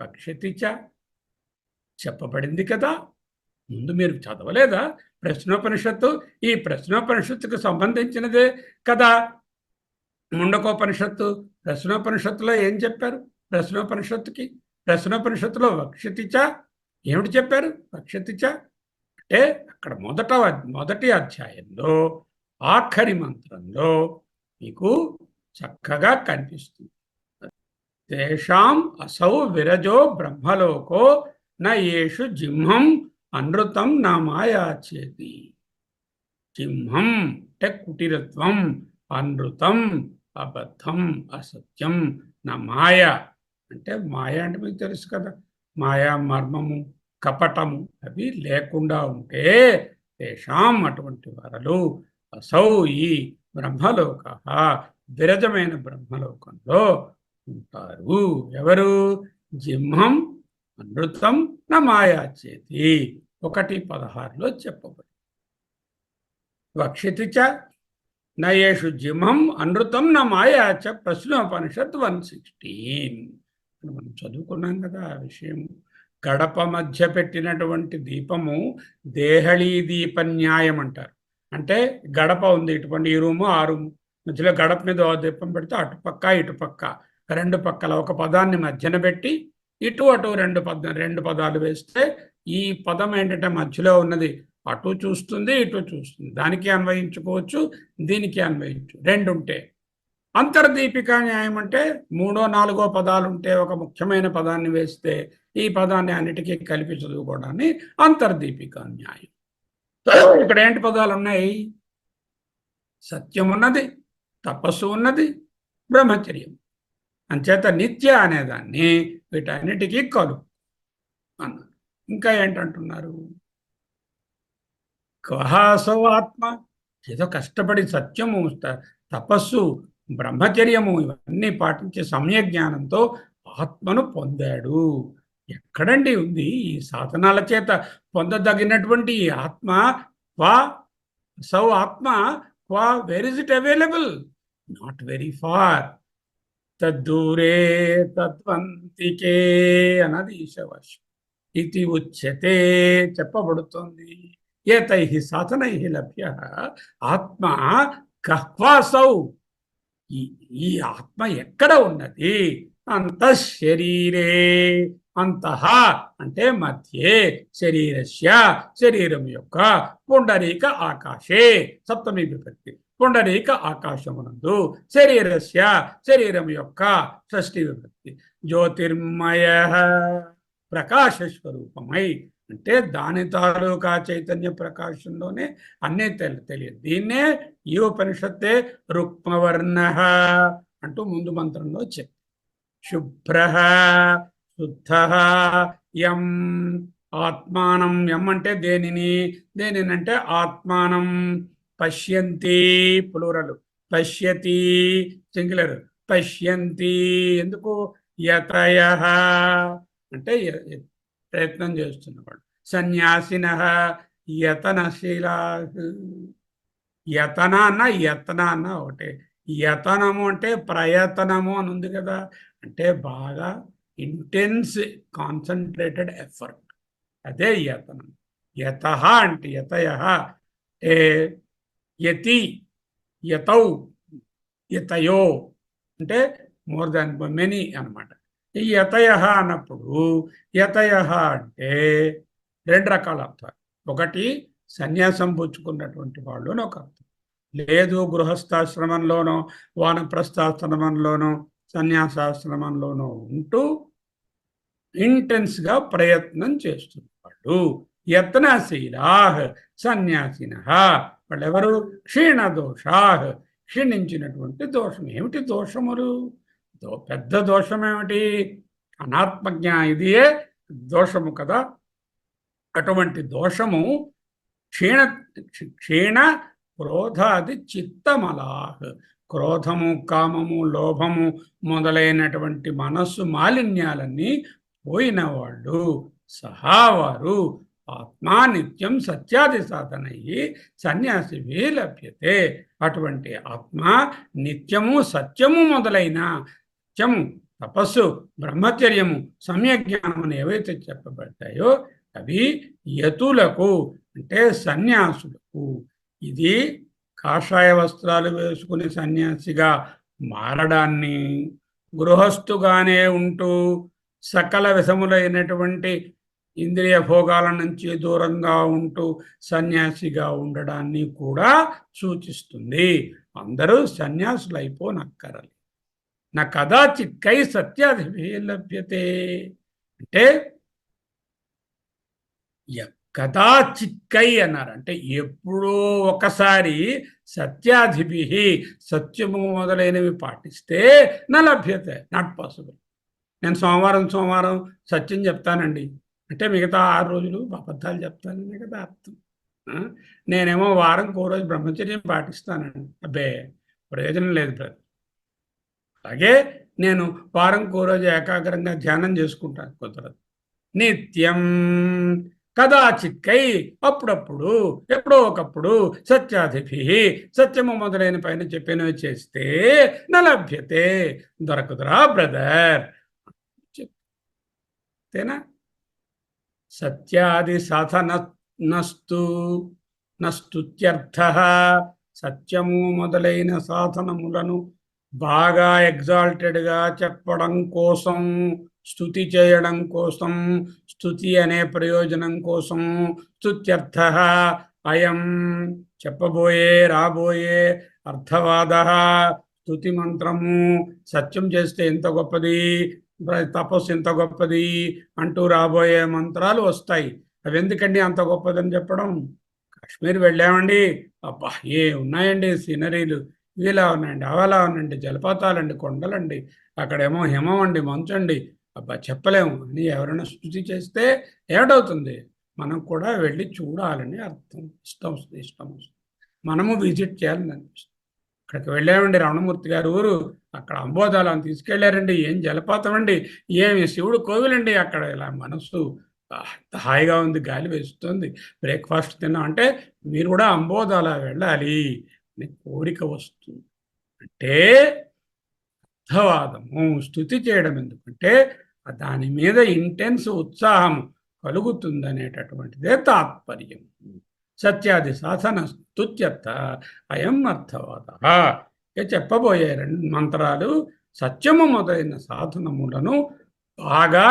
పక్షతిచ చెప్పబడింది కదా. ముందు మీరు చదవలేదా ప్రశ్నోపనిషత్తు? ఈ ప్రశ్నోపనిషత్తుకు సంబంధించినదే కదా ముండకోపనిషత్తు. ప్రశ్నోపనిషత్తులో ఏం చెప్పారు? ప్రశ్నోపనిషత్తులో వక్షతిచ ఏమిటి చెప్పారు? వక్షతిచ అంటే అక్కడ మొదటి అధ్యాయంలో ఆఖరి మంత్రంలో మీకు చక్కగా కనిపిస్తుంది. తేషాం అసౌ విరజో బ్రహ్మలోకో న యేషు జిహ్మం అనృతం నా మాయాచేతి. జిహ్మం అంటే కుటిరత్వం, అనృతం అబద్ధం, అసత్యం, నా మాయ అంటే మాయ అంటే మీకు తెలుసు కదా, మాయా, మర్మము, కపటము అవి లేకుండా ఉంటే తేషాం అటువంటి వారలు అసౌ ఈ బ్రహ్మలోక విరజమైన బ్రహ్మలోకంలో ఉంటారు. ఎవరు? జిహ్మం అనృతం నా మాయాచేతి 1:16లో చెప్పబడి. వక్షితిచ నయేషు జిహ్మం అనృతం నా మాయాచ ప్రశ్నోపనిషత్ 116 మనం చదువుకున్నాం కదా ఆ విషయం. గడప మధ్య పెట్టినటువంటి దీపము దేహళీ దీప న్యాయం అంటారు. అంటే గడప ఉంది, ఇటువంటి ఈ రూము ఆ రూము, మధ్యలో గడప మీద దీపం పెడితే అటుపక్క ఇటుపక్క 2 పక్కల ఒక పదాన్ని మధ్యన పెట్టి ఇటు అటు 2 పదాలు వేస్తే ఈ పదం ఏంటంటే మధ్యలో ఉన్నది అటు చూస్తుంది, ఇటు చూస్తుంది. దానికి అన్వయించుకోవచ్చు, దీనికి అన్వయించు. 2 ఉంటే అంతర్దీపికా న్యాయం అంటే 3, 4 పదాలు ఉంటే ఒక ముఖ్యమైన పదాన్ని వేస్తే ఈ పదాన్ని అన్నిటికీ కలిపి చదువుకోవడాన్ని అంతర్దీపికా న్యాయం. ఇక్కడ ఏంటి పదాలు ఉన్నాయి? సత్యం ఉన్నది, తపస్సు ఉన్నది, బ్రహ్మచర్యం. అంచేత నిత్య అనేదాన్ని వీటన్నిటికీ కలుపు అన్నారు. ఇంకా ఏంటంటున్నారు? కహాసో ఆత్మ, ఏదో కష్టపడి సత్యము, తపస్సు, బ్రహ్మచర్యము ఇవన్నీ పాటించే సమ్యజ్ఞానంతో ఆత్మను పొందాడు. ఎక్కడండి ఉంది ఈ సాధనాల చేత పొందదగినటువంటి ఆత్మ? వా సౌ ఆత్మ క్వా where is it available? Not very far. తద్దూరే తద్వంతికే అన్నది ఈశావాస్యం. ఇది ఉచ్యతే చెప్పబడుతోంది. ఏతై సాధనై లభ్య ఆత్మ కహ్వాసౌ, ఈ ఈ ఆత్మ ఎక్కడ ఉన్నది? అంతఃశరీరే, అంతః అంటే మధ్యే, శరీరస్య శరీరం యొక్క, పుండరీక ఆకాశే సప్తమి విభక్తి, పుండరీక ఆకాశమునందు, శరీరస్య శరీరం యొక్క షష్ఠి విభక్తి, జ్యోతిర్మయ ప్రకాశ స్వరూపమై, అంటే దాని తాలూకా చైతన్య ప్రకాశంలోనే అన్నీ తెలియదు. దీన్నే ఈ ఉపనిషత్తే రుక్మవర్ణ అంటూ ముందు మంత్రంలో చెప్పి, శుభ్ర శుద్ధ యం ఆత్మానం, యం అంటే దేనిని, దేనినంటే ఆత్మానం, పశ్యంతి ప్లూరల్, పశ్యతి సింగులర్, పశ్యంతి ఎందుకు, యతయ అంటే ప్రయత్నం చేస్తున్నవాడు, సన్యాసిన యతనశీల, యతన అన్న యత్న అన్న ఒకటే, యతనము అంటే ప్రయతనము అని ఉంది కదా, అంటే బాగా ఇంటెన్స్ కాన్సన్ట్రేటెడ్ ఎఫర్ట్, అదే యతనం. యత అంటే యతయ, యతి యతౌ యతయో అంటే మోర్ దాన్ మెనీ అనమాట. ఈ యతయ అన్నప్పుడు, యతయ అంటే రెండు రకాల అర్థాలు. ఒకటి సన్యాసం పుచ్చుకున్నటువంటి వాళ్ళు అని ఒక అర్థం, లేదు గృహస్థాశ్రమంలోనో వానప్రస్థాశ్రమంలోనో సన్యాసాశ్రమంలోనో ఉంటూ ఇంటెన్స్గా ప్రయత్నం చేస్తున్నవాళ్ళు యత్నశీలా సన్యాసిన. వాళ్ళెవరు? క్షీణదోషా, క్షీణించినటువంటి దోషం. ఏమిటి దోషములు? పెద్ద దోషం ఏమిటి? అనాత్మజ్ఞ, ఇదియే దోషము కదా. అటువంటి దోషము క్షీణ క్రోధాది చిత్తమలా, క్రోధము, కామము, లోభము మొదలైనటువంటి మనస్సు మాలిన్యాలన్నీ పోయిన వాళ్ళు సహా వారు ఆత్మా నిత్యం సత్యాది సాధనయ్యి సన్యాసివి లభ్యతే. అటువంటి ఆత్మ నిత్యము సత్యము మొదలైన సత్యము, తపస్సు, బ్రహ్మచర్యము, సమ్యజ్ఞానము ఏవైతే చెప్పబడ్డాయో అవి యతులకు అంటే సన్యాసులకు. ఇది కాషాయ వస్త్రాలు వేసుకుని సన్యాసిగా మారడాన్ని, గృహస్థుగానే ఉంటూ సకల విధములైనటువంటి ఇంద్రియ భోగాల నుంచి దూరంగా ఉంటూ సన్యాసిగా ఉండడాన్ని కూడా సూచిస్తుంది. అందరూ సన్యాసులు అయిపోనక్కరలి. నా కదాచిత్ కై సత్యాధిపి లభ్యతే అంటే కదాచిత్కై అన్నారు, అంటే ఎప్పుడో ఒకసారి సత్యాధిపి, సత్యము మొదలైనవి పాటిస్తే నా లభ్యత, నాట్ పాసిబుల్. నేను సోమవారం సత్యం చెప్తానండి అంటే మిగతా 6 రోజులు అబద్ధాలు చెప్తాననే కదా అర్థం. నేనేమో వారంకి 1 రోజు బ్రహ్మచర్యం పాటిస్తానండి, అబ్బే ప్రయోజనం లేదు బ్రదర్. అలాగే నేను వారంకి 1 రోజు ఏకాగ్రంగా ధ్యానం చేసుకుంటాను, కుదరదు. నిత్యం కదాచిత్కై, అప్పుడప్పుడు ఎప్పుడో ఒకప్పుడు సత్యాధిపి, సత్యము మొదలైన పైన చెప్పినవి చేస్తే నా లభ్యతే, దొరకదురా బ్రదర్. అంతేనా? సత్యాది సాధన నస్తుత్యర్థ, సత్యము మొదలైన సాధనములను బాగా ఎగ్జాల్టెడ్గా చెప్పడం కోసం, స్తుతి చేయడం కోసం, స్తుతి అనే ప్రయోజనం కోసం, స్తుత్యర్థ అయం చెప్పబోయే రాబోయే అర్థవాద, స్తుతి మంత్రము సత్యం చేస్తే ఎంత గొప్పది, తపస్సు ఎంత గొప్పది అంటూ రాబోయే మంత్రాలు వస్తాయి. అవి ఎందుకండి అంత గొప్పదని చెప్పడం? కాశ్మీర్ వెళ్ళామండి, అబ్బా ఏ ఉన్నాయండి సీనరీలు, ఇవిలా ఉన్నాయండి, అవలా ఉన్నాయండి, జలపాతాలండి, కొండలండి, అక్కడేమో హిమం అండి, మంచు అండి, అబ్బా చెప్పలేము అని ఎవరైనా స్తుతి చేస్తే ఏమిటవుతుంది? మనం కూడా వెళ్ళి చూడాలని అర్థం. ఇష్టం వస్తుంది, మనము విజిట్ చేయాలని అనిపిస్తుంది. అక్కడికి వెళ్ళామండి, రమణమూర్తి గారు ఊరు, అక్కడ అంబోధాలను తీసుకెళ్లారండి, ఏం జలపాతం అండి, ఏమి శివుడు కోవిలండి, అక్కడ ఇలా మనస్సు హాయిగా ఉంది, గాలి వేస్తుంది, బ్రేక్ఫాస్ట్ తిన్నాం అంటే మీరు కూడా అంబోధ అలా వెళ్ళాలి అని కోరిక వస్తుంది. అంటే అర్థవాదము స్తుతి చేయడం ఎందుకంటే దాని మీద ఇంటెన్స్ ఉత్సాహం కలుగుతుందనేటటువంటిదే తాత్పర్యం. సత్యాది సాధన స్తుత్యర్థ అయం అర్థవాద. చెప్పబోయే రెండు మంత్రాలు సత్యము మొదలైన సాధనములను బాగా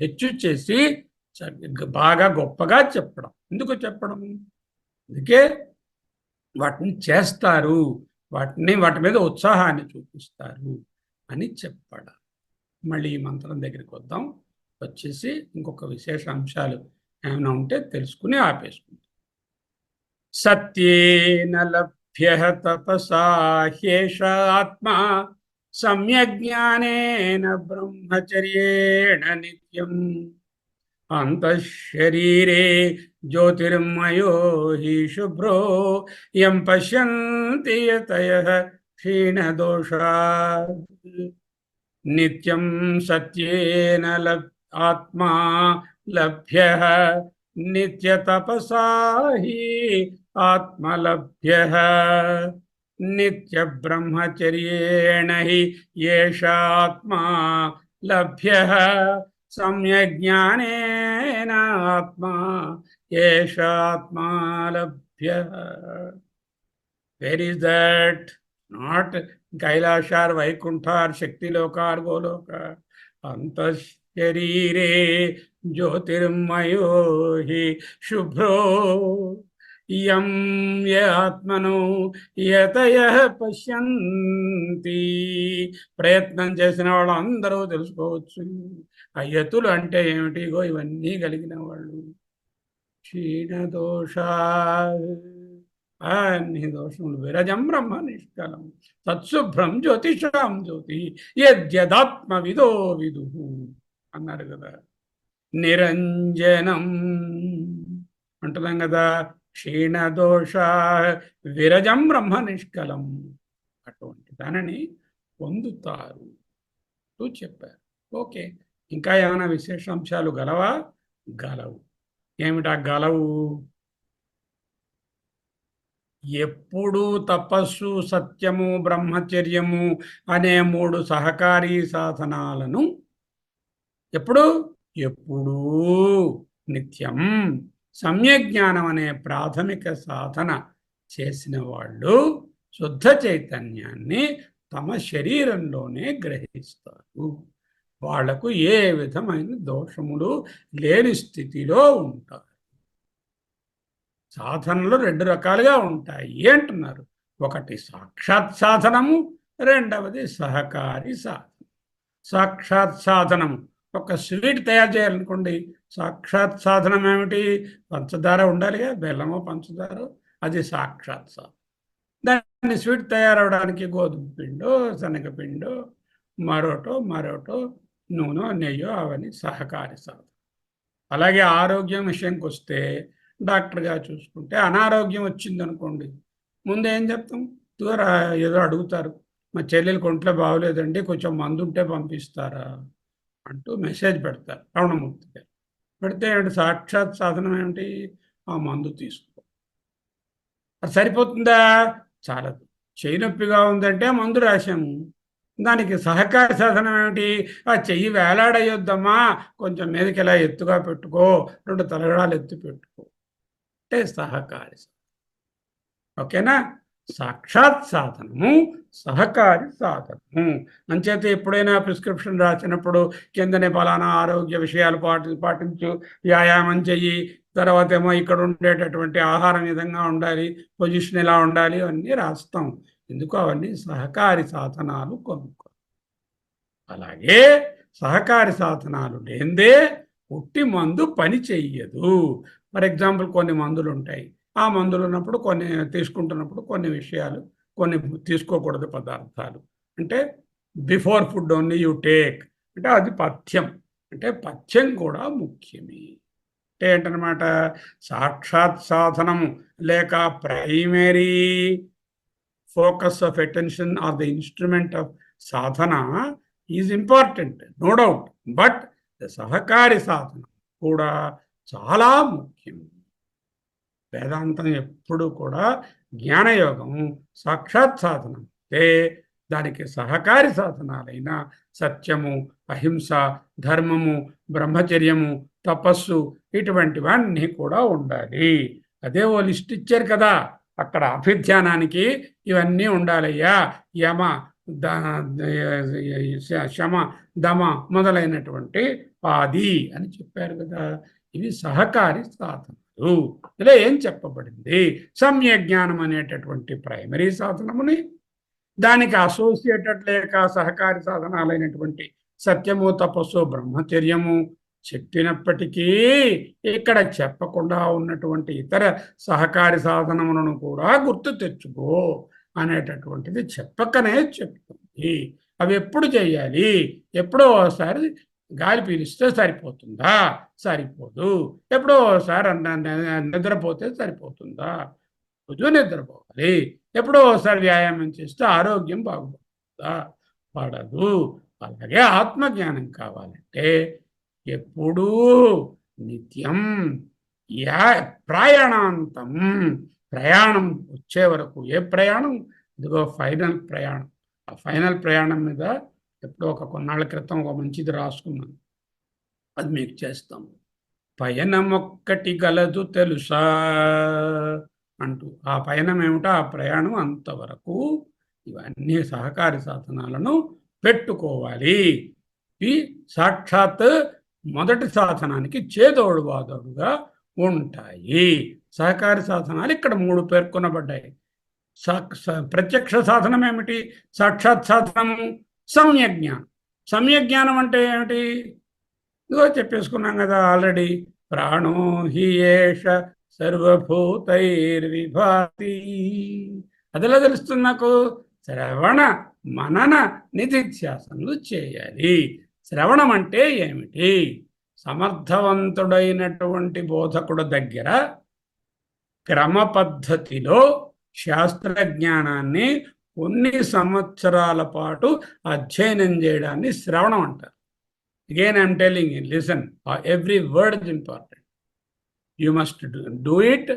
హెచ్చు చేసి బాగా గొప్పగా చెప్పడం. ఎందుకు చెప్పడం? అందుకే వాటిని చేస్తారు, వాటి మీద ఉత్సాహాన్ని చూపిస్తారు అని చెప్పడం. మళ్ళీ ఈ మంత్రం దగ్గరికి వద్దాం. వచ్చేసి ఇంకొక విశేష అంశాలు ఏమైనా ఉంటే తెలుసుకుని ఆపేసుకుంటాం. సత్యేన లభ్య తపసా హ్యేష ఆత్మా సమ్యజ్ఞానేన బ్రహ్మచర్యేణ నిత్యం అంతఃశరీరే జ్యోతిర్మయో హి శుభ్రో యం పశ్యంతి యతయః క్షీణదోషాః. నిత్యం సత్యేన ఆత్మా లభ్యః నిత్యతపసా హి ఆత్మలభ్యః నిత్యబ్రహ్మచర్యేణ హి ఏష ఆత్మా లభ్యః సమ్యజ్ఞానేన ఆత్మా ఏష ఆత్మా లభ్యః. Where is that? Not Kailasa or Vaikuntha or Shaktiloka or Goloka. అంతఃశరీరే జ్యోతిర్మయో హి శుభ్రో యం ఆత్మను యతయః పశ్యంతి. ప్రయత్నం చేసిన వాళ్ళు అందరూ తెలుసుకోవచ్చు. ఆ యతులు అంటే ఏమిటి? ఇవన్నీ కలిగిన వాళ్ళు. క్షీణదోషా, అన్ని దోషములు విరజం బ్రహ్మ నిష్కలం తత్శుభ్రం జ్యోతిషాం జ్యోతి యద్యదాత్మ విదో విదు అన్నారు కదా. నిరంజనం అంటున్నాం కదా. క్షీణదోష విరజం బ్రహ్మ నిష్కలం, అటువంటి దానిని పొందుతారు చెప్పారు. ఓకే, ఇంకా ఏమైనా విశేషాంశాలు గలవా? గలవు. ఏమిటా గలవు? ఎప్పుడు తపస్సు, సత్యము, బ్రహ్మచర్యము అనే 3 సహకారీ సాధనాలను ఎప్పుడూ నిత్యం సమ్యజ్ఞానం అనే ప్రాథమిక సాధన చేసిన వాళ్ళు శుద్ధ చైతన్యాన్ని తమ శరీరంలోనే గ్రహిస్తారు. వాళ్లకు ఏ విధమైన దోషములు లేని స్థితిలో ఉంటారు. సాధనలు 2 రకాలుగా ఉంటాయి అంటున్నారు. ఒకటి సాక్షాత్ సాధనము, రెండవది సహకారి సాధన. సాక్షాత్ సాధనము, ఒక స్వీట్ తయారు చేయాలనుకోండి, సాక్షాత్ సాధనం ఏమిటి? పంచదార ఉండాలిగా, బెల్లమో పంచదార, అది సాక్షాత్ సాధన. దాన్ని స్వీట్ తయారవడానికి గోధుమ పిండో, శనగపిండో, మరోటో నూనె, నెయ్యో అవన్నీ సహకారి సాధన. అలాగే ఆరోగ్యం విషయంకి వస్తే డాక్టర్గా చూసుకుంటే అనారోగ్యం వచ్చిందనుకోండి, ముందు ఏం చెప్తాం? ఏదో అడుగుతారు, మా చెల్లెలకి ఒంట్లో బాగోలేదండి, కొంచెం మందు ఉంటే పంపిస్తారా అంటూ మెసేజ్ పెడతారు రమణమూర్తి గారు. పెడితే ఏమిటి? సాక్షాత్ సాధనం ఏమిటి? ఆ మందు తీసుకో. అది సరిపోతుందా? చాలదు. చెయ్యి నొప్పిగా ఉందంటే మందు రాశాము, దానికి సహకార సాధనం ఏమిటి? ఆ చెయ్యి వేలాడయ్యొద్దమ్మా, కొంచెం మీదకి ఇలా ఎత్తుగా పెట్టుకో, 2 తలగడాలు ఎత్తు పెట్టుకో అంటే సహకారి. ఓకేనా? సాక్షాత్ సాధనము, సహకారి సాధనము. అంచేత ఎప్పుడైనా ప్రిస్క్రిప్షన్ రాసినప్పుడు కిందనే ఫలానా ఆరోగ్య విషయాలు పాటించు, వ్యాయామం చెయ్యి, తర్వాత ఏమో ఇక్కడ ఉండేటటువంటి ఆహారం విధంగా ఉండాలి, పొజిషన్ ఇలా ఉండాలి, అన్నీ రాస్తాం. ఎందుకు? అవన్నీ సహకారి సాధనాలు కొనుక్కో. అలాగే సహకారి సాధనాలు లేదే ఉట్టి మందు పని చెయ్యదు. ఫర్ ఎగ్జాంపుల్, కొన్ని మందులు ఉంటాయి, ఆ మందులు ఉన్నప్పుడు కొన్ని తీసుకుంటున్నప్పుడు కొన్ని విషయాలు, కొన్ని తీసుకోకూడదు పదార్థాలు. అంటే before food only you take అంటే అది పథ్యం. అంటే పథ్యం కూడా ముఖ్యమే. అంటే ఏంటనమాట? సాక్షాత్ సాధనము లేక primary focus of attention or the instrument of sadhana is important, no doubt. But the sahakari sadhana, కూడా చాలా ముఖ్యం. వేదాంతం ఎప్పుడు కూడా జ్ఞానయోగం సాక్షాత్ సాధనం. అంటే దానికి సహకారి సాధనాలైన సత్యము, అహింస, ధర్మము, బ్రహ్మచర్యము, తపస్సు ఇటువంటివన్నీ కూడా ఉండాలి. అదే ఓ లిస్ట్ ఇచ్చారు కదా, అక్కడ అభిధ్యానానికి ఇవన్నీ ఉండాలయ్యా. యమ, శమ, దమ మొదలైనటువంటి ఆది అని చెప్పారు కదా. ఇవి సహకారి సాధనలు. ఇలా ఏం చెప్పబడింది? సమ్యజ్ఞానం అనేటటువంటి ప్రైమరీ సాధనముని, దానికి అసోసియేటెడ్ లేక సహకారి సాధనాలైనటువంటి సత్యము, తపస్సు, బ్రహ్మచర్యము చెప్పినప్పటికీ ఇక్కడ చెప్పకుండా ఉన్నటువంటి ఇతర సహకారి సాధనములను కూడా గుర్తు తెచ్చుకో అనేటటువంటిది చెప్పకనే చెప్తుంది. అవి ఎప్పుడు చేయాలి? ఎప్పుడో ఒకసారి గాలి పీలిస్తే సరిపోతుందా? సరిపోదు. ఎప్పుడో ఒకసారి నిద్రపోతే సరిపోతుందా? రోజు నిద్రపోవాలి. ఎప్పుడో ఒకసారి వ్యాయామం చేస్తే ఆరోగ్యం బాగుపడుతుందా? పడదు. అలాగే ఆత్మజ్ఞానం కావాలంటే ఎప్పుడూ నిత్యం ప్రయాణాంతం, ప్రయాణం వచ్చే వరకు. ఏ ప్రయాణం? ఇదిగో ఫైనల్ ప్రయాణం. ఆ ఫైనల్ ప్రయాణం మీద ఎప్పుడో కొన్నాళ్ళ క్రితం ఒక మంచిది రాసుకున్నాను, అది మీకు చేస్తాం. పయనమొక్కటి గలదు తెలుసా అంటూ. ఆ పయనం ఏమిటో, ఆ ప్రయాణం అంతవరకు ఇవన్నీ సహకారి సాధనాలను పెట్టుకోవాలి. ఇవి సాక్షాత్ మొదటి సాధనానికి చేదోడు వాదోడుగా ఉంటాయి. సహకారి సాధనాలు ఇక్కడ 3 పేర్కొనబడ్డాయి. ప్రత్యక్ష సాధనం ఏమిటి? సాక్షాత్ సాధనము సమ్యజ్ఞానం. సమ్యజ్ఞానం అంటే ఏమిటి? ఇదిగో చెప్పేసుకున్నాం కదా ఆల్రెడీ. ప్రాణో హి ఏష సర్వభూతైర్విభాతి. అదిలా తెలుస్తుంది నాకు. శ్రవణ, మనన, నిధిధ్యాసనలు చేయాలి. శ్రవణం అంటే ఏమిటి? సమర్థవంతుడైనటువంటి బోధకుడు దగ్గర క్రమ పద్ధతిలో శాస్త్రజ్ఞానాన్ని కొన్ని సంవత్సరాల పాటు అధ్యయనం చేయడాన్ని శ్రవణం అంటారు. Again, I am telling you, listen, every word is important. You must do it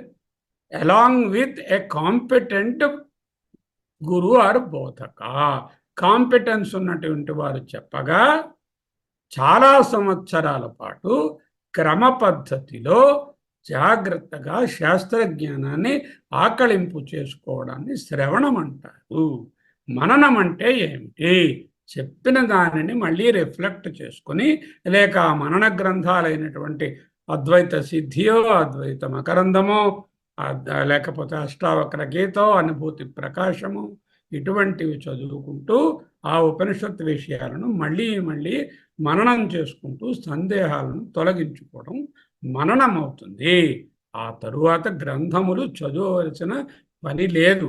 along with a competent guru or bodhaka. Competence ఉన్నటువంటి వారు చెప్పగా చాలా సంవత్సరాల పాటు క్రమ పద్ధతిలో జాగ్రత్తగా శాస్త్రజ్ఞానాన్ని ఆకళింపు చేసుకోవడాన్ని శ్రవణం అంటారు. మననం అంటే ఏమిటి? చెప్పిన దానిని మళ్ళీ రిఫ్లెక్ట్ చేసుకుని, లేక మనన గ్రంథాలైనటువంటి అద్వైత సిద్ధియో, అద్వైత మకరందమో, లేకపోతే అష్టావక్ర గీతో, అనుభూతి ప్రకాశము, ఇటువంటివి చదువుకుంటూ ఆ ఉపనిషత్ విషయాలను మళ్ళీ మళ్ళీ మననం చేసుకుంటూ సందేహాలను తొలగించుకోవడం మననం అవుతుంది. ఆ తరువాత గ్రంథములు చదవవలసిన పని లేదు.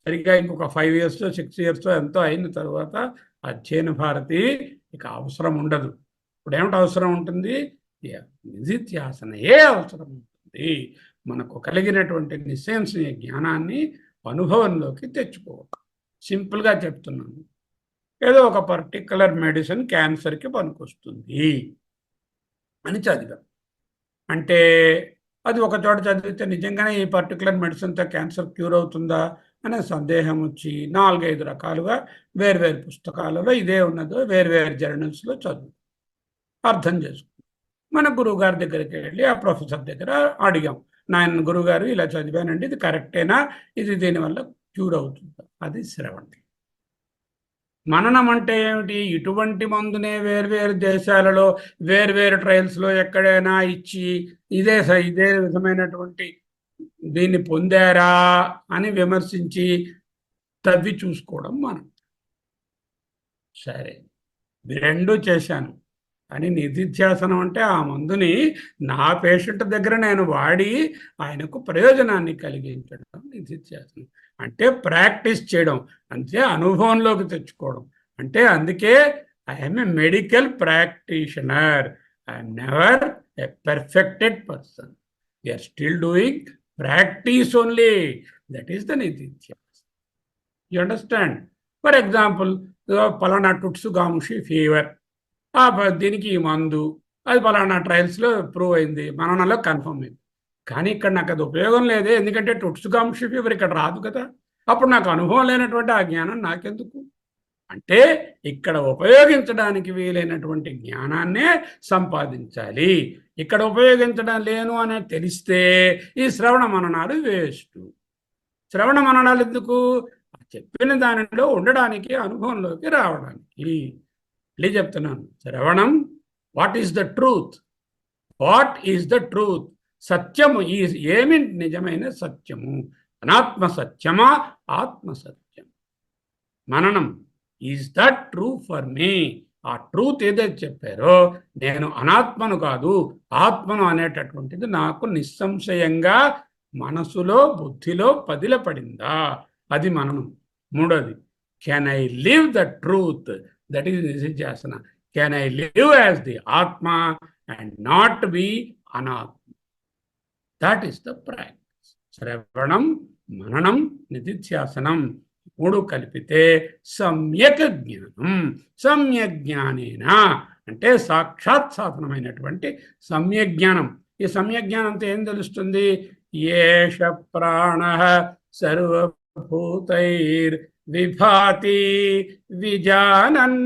సరిగ్గా ఇంకొక 5 years 6 years ఎంతో అయిన తర్వాత అధ్యయన భారతి ఇక అవసరం ఉండదు. ఇప్పుడు ఏమిటి అవసరం ఉంటుంది? నిధిధ్యాసనయే అవసరం ఉంటుంది. మనకు కలిగినటువంటి నిశ్చయించిన జ్ఞానాన్ని అనుభవంలోకి తెచ్చుకోవాలి. సింపుల్గా చెప్తున్నాను, ఏదో ఒక పర్టికులర్ మెడిసిన్ క్యాన్సర్కి పనికొస్తుంది అని చదివాం. అంటే అది ఒక చోట చదివితే నిజంగానే ఈ పర్టికులర్ మెడిసిన్తో క్యాన్సర్ క్యూర్ అవుతుందా అనే సందేహం వచ్చి 4-5 రకాలుగా వేర్వేరు పుస్తకాలలో ఇదే ఉన్నదో వేర్వేరు జర్నల్స్లో చదువు అర్థం చేసుకున్నాం. మన గురువుగారి దగ్గరికి వెళ్ళి ఆ ప్రొఫెసర్ దగ్గర అడిగాం, నాయన గురువుగారు ఇలా చదివానండి, ఇది కరెక్టేనా? ఇది దీనివల్ల క్యూర్ అవుతుందా? అది శ్రవణం. మననం అంటే ఏమిటి? ఇటువంటి మందునే వేర్వేరు దేశాలలో వేర్వేరు ట్రయల్స్లో ఎక్కడైనా ఇచ్చి ఇదే విధమైనటువంటి దీన్ని పొందారా అని విమర్శించి తవ్వి చూసుకోవడం మనం. సరే, ఇది 2 చేశాను. కానీ నిధిధ్యాసనం అంటే ఆ మందుని నా పేషెంట్ దగ్గర నేను వాడి ఆయనకు ప్రయోజనాన్ని కలిగించడం నిధిధ్యాసనం. అంటే ప్రాక్టీస్ చేయడం, అంటే అనుభవంలోకి తెచ్చుకోవడం. అంటే అందుకే I'm a medical practitioner. I'm never a perfected person. We're still doing practice only. That is the నిధిధ్యాసనం. You understand? ఫర్ ఎగ్జాంపుల్, పలానా టుట్సు గాముషి ఫీవర్, దీనికి ఈ మందు అది ఫలానా ట్రయల్స్లో ప్రూవ్ అయింది, మననలో కన్ఫర్మ్ అయింది. కానీ ఇక్కడ నాకు అది ఉపయోగం లేదే, ఎందుకంటే టుట్సుకాంక్ష ఫీవర్ ఇక్కడ రాదు కదా. అప్పుడు నాకు అనుభవం లేనటువంటి ఆ జ్ఞానం నాకెందుకు? అంటే ఇక్కడ ఉపయోగించడానికి వీలైనటువంటి జ్ఞానాన్నే సంపాదించాలి. ఇక్కడ ఉపయోగించడం లేను అని తెలిస్తే ఈ శ్రవణ మననాలు వేస్ట్. శ్రవణ మననాలు ఎందుకు? చెప్పిన దానిలో ఉండడానికి, అనుభవంలోకి రావడానికి. మళ్ళీ చెప్తున్నాను, శ్రవణం, what is the truth? What is the truth? సత్యము ఏమి నిజమైన సత్యము? అనాత్మ సత్యమా, ఆత్మ సత్యం? మననం, is that true for me? ఆ ట్రూత్ ఏదైతే చెప్పారో, నేను అనాత్మను కాదు ఆత్మను అనేటటువంటిది నాకు నిస్సంశయంగా మనసులో, బుద్ధిలో పదిలపడిందా? అది మననం. మూడోది, can I live the truth? That is నిధిధ్యాసన. Can I live as the ఆత్మ అండ్ నాట్ బి అనాత్మ? That is the practice. శ్రవణం, మననం, నిధిధ్యాసనం మూడు కలిపితే సమ్యక్ జ్ఞానం. సమ్యక్ జ్ఞానేన అంటే సాక్షాత్ సాధనమైనటువంటి సమ్యక్ జ్ఞానం. ఈ సమ్యక్ జ్ఞానంతో ఏం తెలుస్తుంది? ఏష ప్రాణ సర్వభూతైర్ విభాతి విజానన్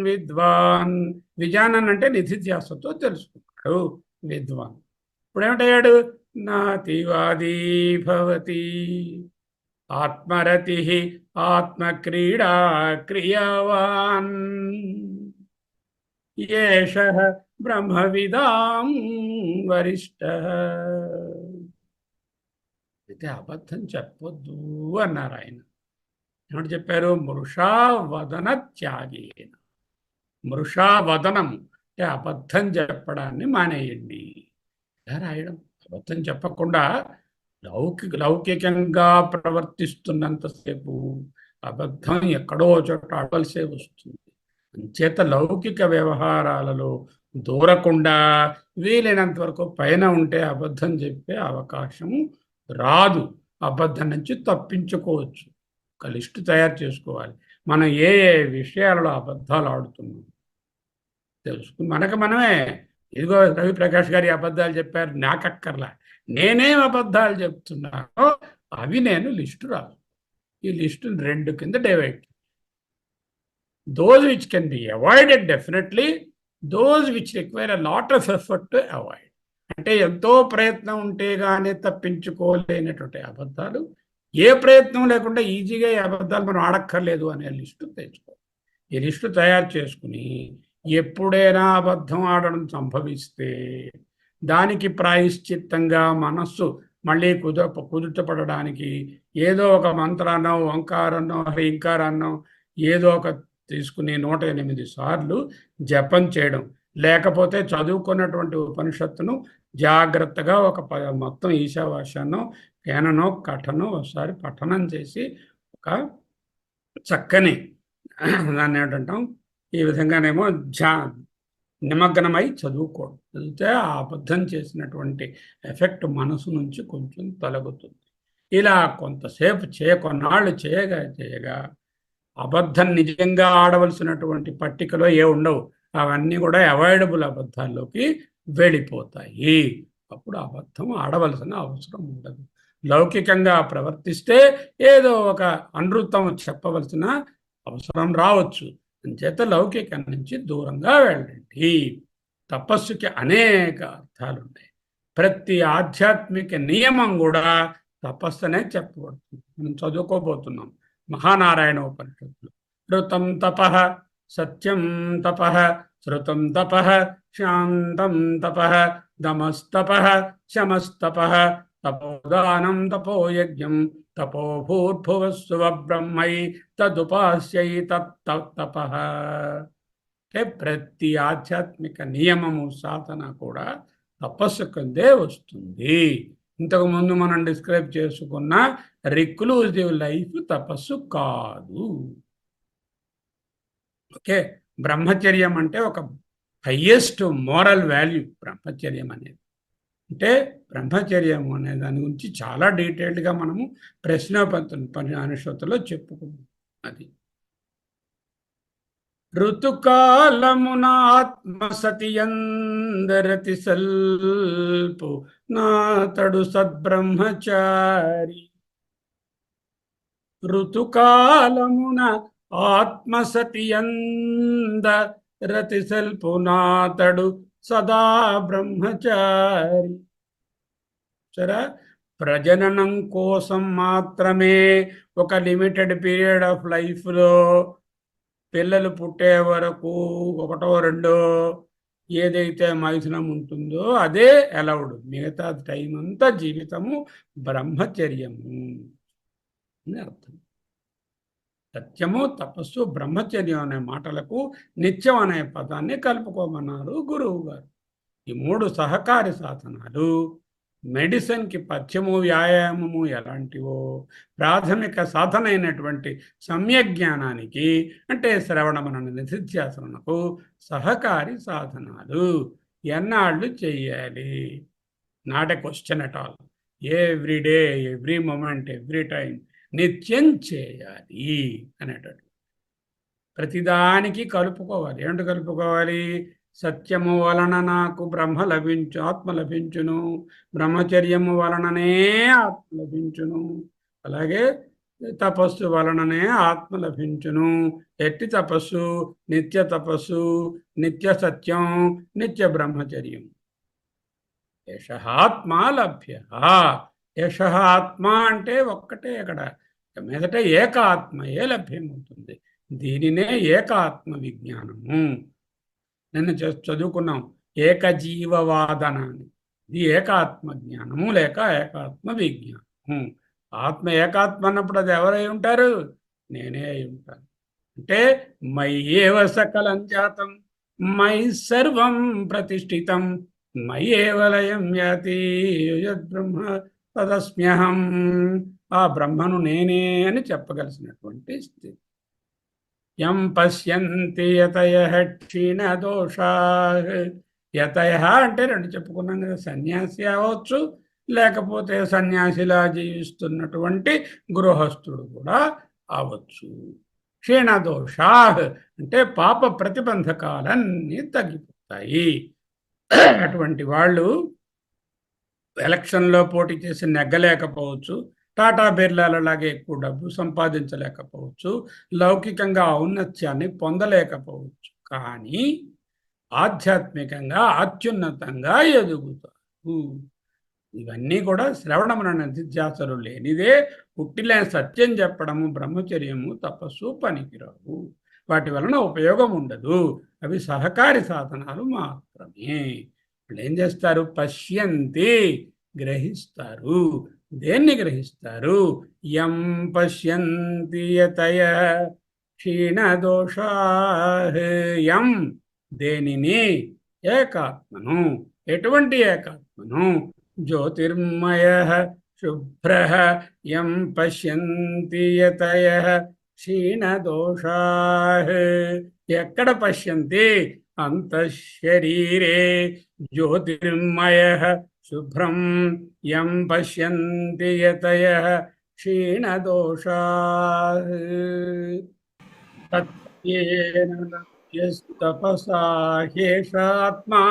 విద్వాన్. విజానన్ అంటే నిధిధ్యాసతో తెలుసుకుంటాడు విద్వాన్. ఇప్పుడు ఏమిటయ్యాడు? నాతివాదీ భవతి ఆత్మరతి ఆత్మక్రీడా క్రియావాన్ ఏషః బ్రహ్మవిదాం వరిష్ఠః. అయితే అబద్ధం చెప్పొద్దు అన్నారు ఆయన. ఏమిటి చెప్పారు? మృషా వదన త్యాగేన. మృషా వదనం అంటే అబద్ధం చెప్పడాన్ని మానేయండి. ఇలా రాయడం. అబద్ధం చెప్పకుండా లౌకికంగా ప్రవర్తిస్తున్నంతసేపు అబద్ధం ఎక్కడో చోట అడవలసే వస్తుంది. అంచేత లౌకిక వ్యవహారాలలో దూరకుండా వీలైనంత వరకు పైన ఉంటే అబద్ధం చెప్పే అవకాశం రాదు. అబద్ధం నుంచి తప్పించుకోవచ్చు. ఒక లిస్టు తయారు చేసుకోవాలి. మనం ఏ ఏ విషయాలలో అబద్ధాలు ఆడుతున్నాం తెలుసుకుని మనమే, ఇదిగో రవి ప్రకాష్ గారి అబద్ధాలు చెప్పారు, నాకక్కర్లా, నేనేం అబద్ధాలు చెప్తున్నానో అవి నేను లిస్టు రాదు. ఈ లిస్టును రెండు కింద divide. Those which can be avoided definitely, those which require a lot of effort to avoid. అంటే ఎంతో ప్రయత్నం ఉంటే కానీ తప్పించుకోలేనటువంటి అబద్ధాలు, ఏ ప్రయత్నం లేకుండా ఈజీగా ఈ అబద్ధాలు మనం ఆడక్కర్లేదు అనే లిస్టు తెచ్చుకో. ఈ లిస్టు తయారు చేసుకుని ఎప్పుడైనా అబద్ధం ఆడడం సంభవిస్తే దానికి ప్రాయశ్చిత్తంగా మనస్సు మళ్ళీ కుదుటపడడానికి ఏదో ఒక మంత్రాన్నో, ఓంకారాన్నో, హ్రీంకారాన్నో ఏదో ఒక తీసుకుని 108 సార్లు జపం చేయడం. లేకపోతే చదువుకున్నటువంటి ఉపనిషత్తును జాగ్రత్తగా మొత్తం ఈశావాస్యాన్నో, కేననో, కఠనో ఒకసారి పఠనం చేసి ఒక చక్కని దాన్ని ఏంటంటాం, ఈ విధంగానేమో నిమగ్నమై చదువుకోవడం. చదివితే ఆ అబద్ధం చేసినటువంటి ఎఫెక్ట్ మనసు నుంచి కొంచెం తొలగుతుంది. ఇలా కొంతసేపు కొన్నాళ్ళు చేయగా అబద్ధం నిజంగా ఆడవలసినటువంటి పట్టికలో ఉండవు. అవన్నీ కూడా అవాయిడబుల్ అబద్ధాల్లోకి వెళ్ళిపోతాయి. అప్పుడు అబద్ధం ఆడవలసిన అవసరం ఉండదు. లౌకికంగా ప్రవర్తిస్తే ఏదో ఒక అనృతం చెప్పవలసిన అవసరం రావచ్చు. అంచేత లౌకికం నుంచి దూరంగా వెళ్ళండి. తపస్సుకి అనేక అర్థాలు ఉన్నాయి. ప్రతి ఆధ్యాత్మిక నియమం కూడా తపస్సునే చెప్పబడుతుంది. మనం చదువుకోబోతున్నాం మహానారాయణ ఉపనిషత్తులు. శ్రుతం తపః, సత్యం తపః, శ్రుతం తపః, శాంతం తపః, దమస్తపః, శమస్తపః, తపోదానం తపోయజ్ఞం, తపోభూర్భువస్సువ బ్రహ్మై తదుపాస్యై తప్పః. అంటే ప్రతి ఆధ్యాత్మిక నియమము, సాధన కూడా తపస్సు కిందే వస్తుంది. ఇంతకుముందు మనం డిస్క్రైబ్ చేసుకున్న రిక్లూజివ్ లైఫ్ తపస్సు కాదు. ఓకే, బ్రహ్మచర్యం అంటే ఒక హయ్యెస్ట్ మోరల్ వాల్యూ. బ్రహ్మచర్యం అనేది అంటే బ్రహ్మచర్యం అనే దాని గురించి చాలా డీటెయిల్డ్గా మనము ప్రశ్నోపనిషత్తులో చెప్పుకున్నాం. అది ఋతుకాలమున ఆత్మసతియందరతి సల్పు నాతడు సద్బ్రహ్మచారి. ఋతుకాలమున ఆత్మసతియందరతి సల్పు నాతడు సదా బ్రహ్మచారి. సరే, ప్రజననం కోసం మాత్రమే ఒక లిమిటెడ్ పీరియడ్ ఆఫ్ లైఫ్లో పిల్లలు పుట్టే వరకు ఒకటో రెండో ఏదైతే మైథునం ఉంటుందో అదే అలౌడ్. మిగతా టైం అంతా జీవితము బ్రహ్మచర్యము అని అర్థం. సత్యము, తపస్సు, బ్రహ్మచర్యం అనే మాటలకు నిత్యం అనే పదాన్ని కలుపుకోమన్నారు గురువు గారు. ఈ మూడు సహకారి సాధనాలు మెడిసిన్కి పథ్యము, వ్యాయామము ఎలాంటివో ప్రాథమిక సాధన అయినటువంటి సమ్యజ్ఞానానికి అంటే శ్రవణమనన నిధిధ్యాసనకు సహకారి సాధనాలు. ఎన్నాళ్ళు చెయ్యాలి? Not a question at all. Every day, every moment, every time నిత్యం చేయాలి అనేటట్టు ప్రతిదానికి కలుపుకోవాలి. ఏమిటి కలుపుకోవాలి? సత్యము వలన నాకు బ్రహ్మ లభించు, ఆత్మ లభించును. బ్రహ్మచర్యము వలననే ఆత్మ లభించును. అలాగే తపస్సు వలననే ఆత్మ లభించును. ఎట్టి తపస్సు? నిత్య తపస్సు, నిత్య సత్యం, నిత్య బ్రహ్మచర్యం. యశ ఆత్మ లభ్య. యశ ఆత్మ అంటే ఒక్కటే, అక్కడ మీదట ఏకాత్మయే లభ్యమవుతుంది. దీనినే ఏకాత్మ విజ్ఞానము. నిన్న చదువుకున్నాం ఏకజీవవాదన అని. ఇది ఏకాత్మ జ్ఞానము లేక ఏకాత్మ విజ్ఞానము. ఆత్మ ఏకాత్మ అన్నప్పుడు అది ఎవరై ఉంటారు? నేనే అయి ఉంటాను. అంటే మయ్యేవ సకలం జాతం మై సర్వం ప్రతిష్ఠితం మయ్యేవ లయం యాతి యద్బ్రహ్మ తదస్మ్యహం. ఆ బ్రహ్మను నేనే అని చెప్పగలిసినటువంటి స్థితి. యం పశ్యంతి యతయః క్షీణదోషాః. యతయః అంటే రెండు చెప్పుకున్నాం కదా, సన్యాసి అవ్వచ్చు, లేకపోతే సన్యాసిలా జీవిస్తున్నటువంటి గృహస్థుడు కూడా అవ్వచ్చు. క్షీణదోషాః అంటే పాప ప్రతిబంధకాలన్నీ తగ్గిపోతాయి. అటువంటి వాళ్ళు ఎలక్షన్లో పోటీ చేసి నెగ్గలేకపోవచ్చు, టాటా బిర్లాలలాగే ఎక్కువ డబ్బు సంపాదించలేకపోవచ్చు, లౌకికంగా ఔన్నత్యాన్ని పొందలేకపోవచ్చు, కానీ ఆధ్యాత్మికంగా అత్యున్నతంగా ఎదుగుతారు. ఇవన్నీ కూడా శ్రవణమన నిధిధ్యాసలు లేనిదే పుట్టిలేని సత్యం చెప్పడము, బ్రహ్మచర్యము, తపస్సు పనికిరావు. వాటి వలన ఉపయోగం ఉండదు. అవి సహకారి సాధనాలు మాత్రమే. వాళ్ళు ఏం చేస్తారు? పశ్యంతి, గ్రహిస్తారు. దేన్ని గ్రహిస్తారు? యం పశ్యంతి యతయః క్షీణదోషాః. యం దేనిని? ఏకాత్మను. ఎటువంటి ఏకాత్మను? జ్యోతిర్మయః శుభ్రః యం పశ్యంతి యతయః క్షీణదోషాః. ఎక్కడ పశ్యంతి? అంతఃశరీరే జ్యోతిర్మయః శుభ్రం యం పశ్యంతి యతయః క్షీణదోషాః. తత్యేన లభ్యస్తపసా హ్యేషాత్మా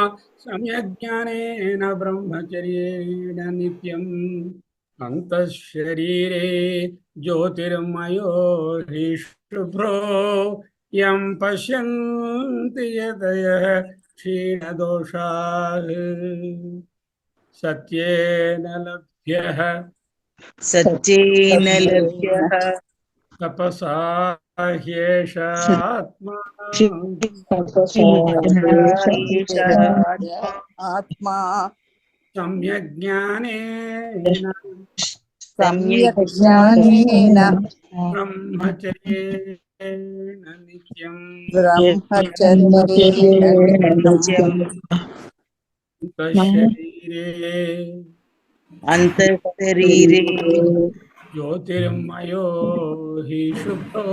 సమ్యజ్ఞానేన బ్రహ్మచర్యేణ నిత్యం. అంతఃశరీరే జ్యోతిర్మయో హి శుభ్రో యం పశ్యంతి యతయః క్షీణదోషాః. సత్యేన లభ్యః సత్యేన లభ్యః తపసా హ్యేషాత్మా ఆత్మా సమ్యజ్ఞానేన సమ్యజ్ఞానేన బ్రహ్మచర్యేణ నిత్యం. బ్రహ్మచర్యేణ నిత్యం. అంతఃశరీరే జ్యోతిర్మయో హి శుభ్రో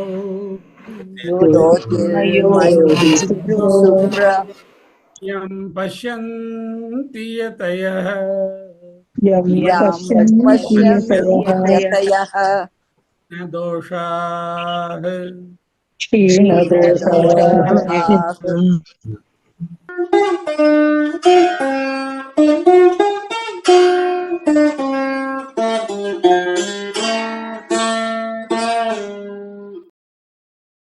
జ్యోతిర్మయో హి శుభ్ర యం పశ్యంతి యతయః యం పశ్యంతి యతయః దోషాః. क्षीणदोषाः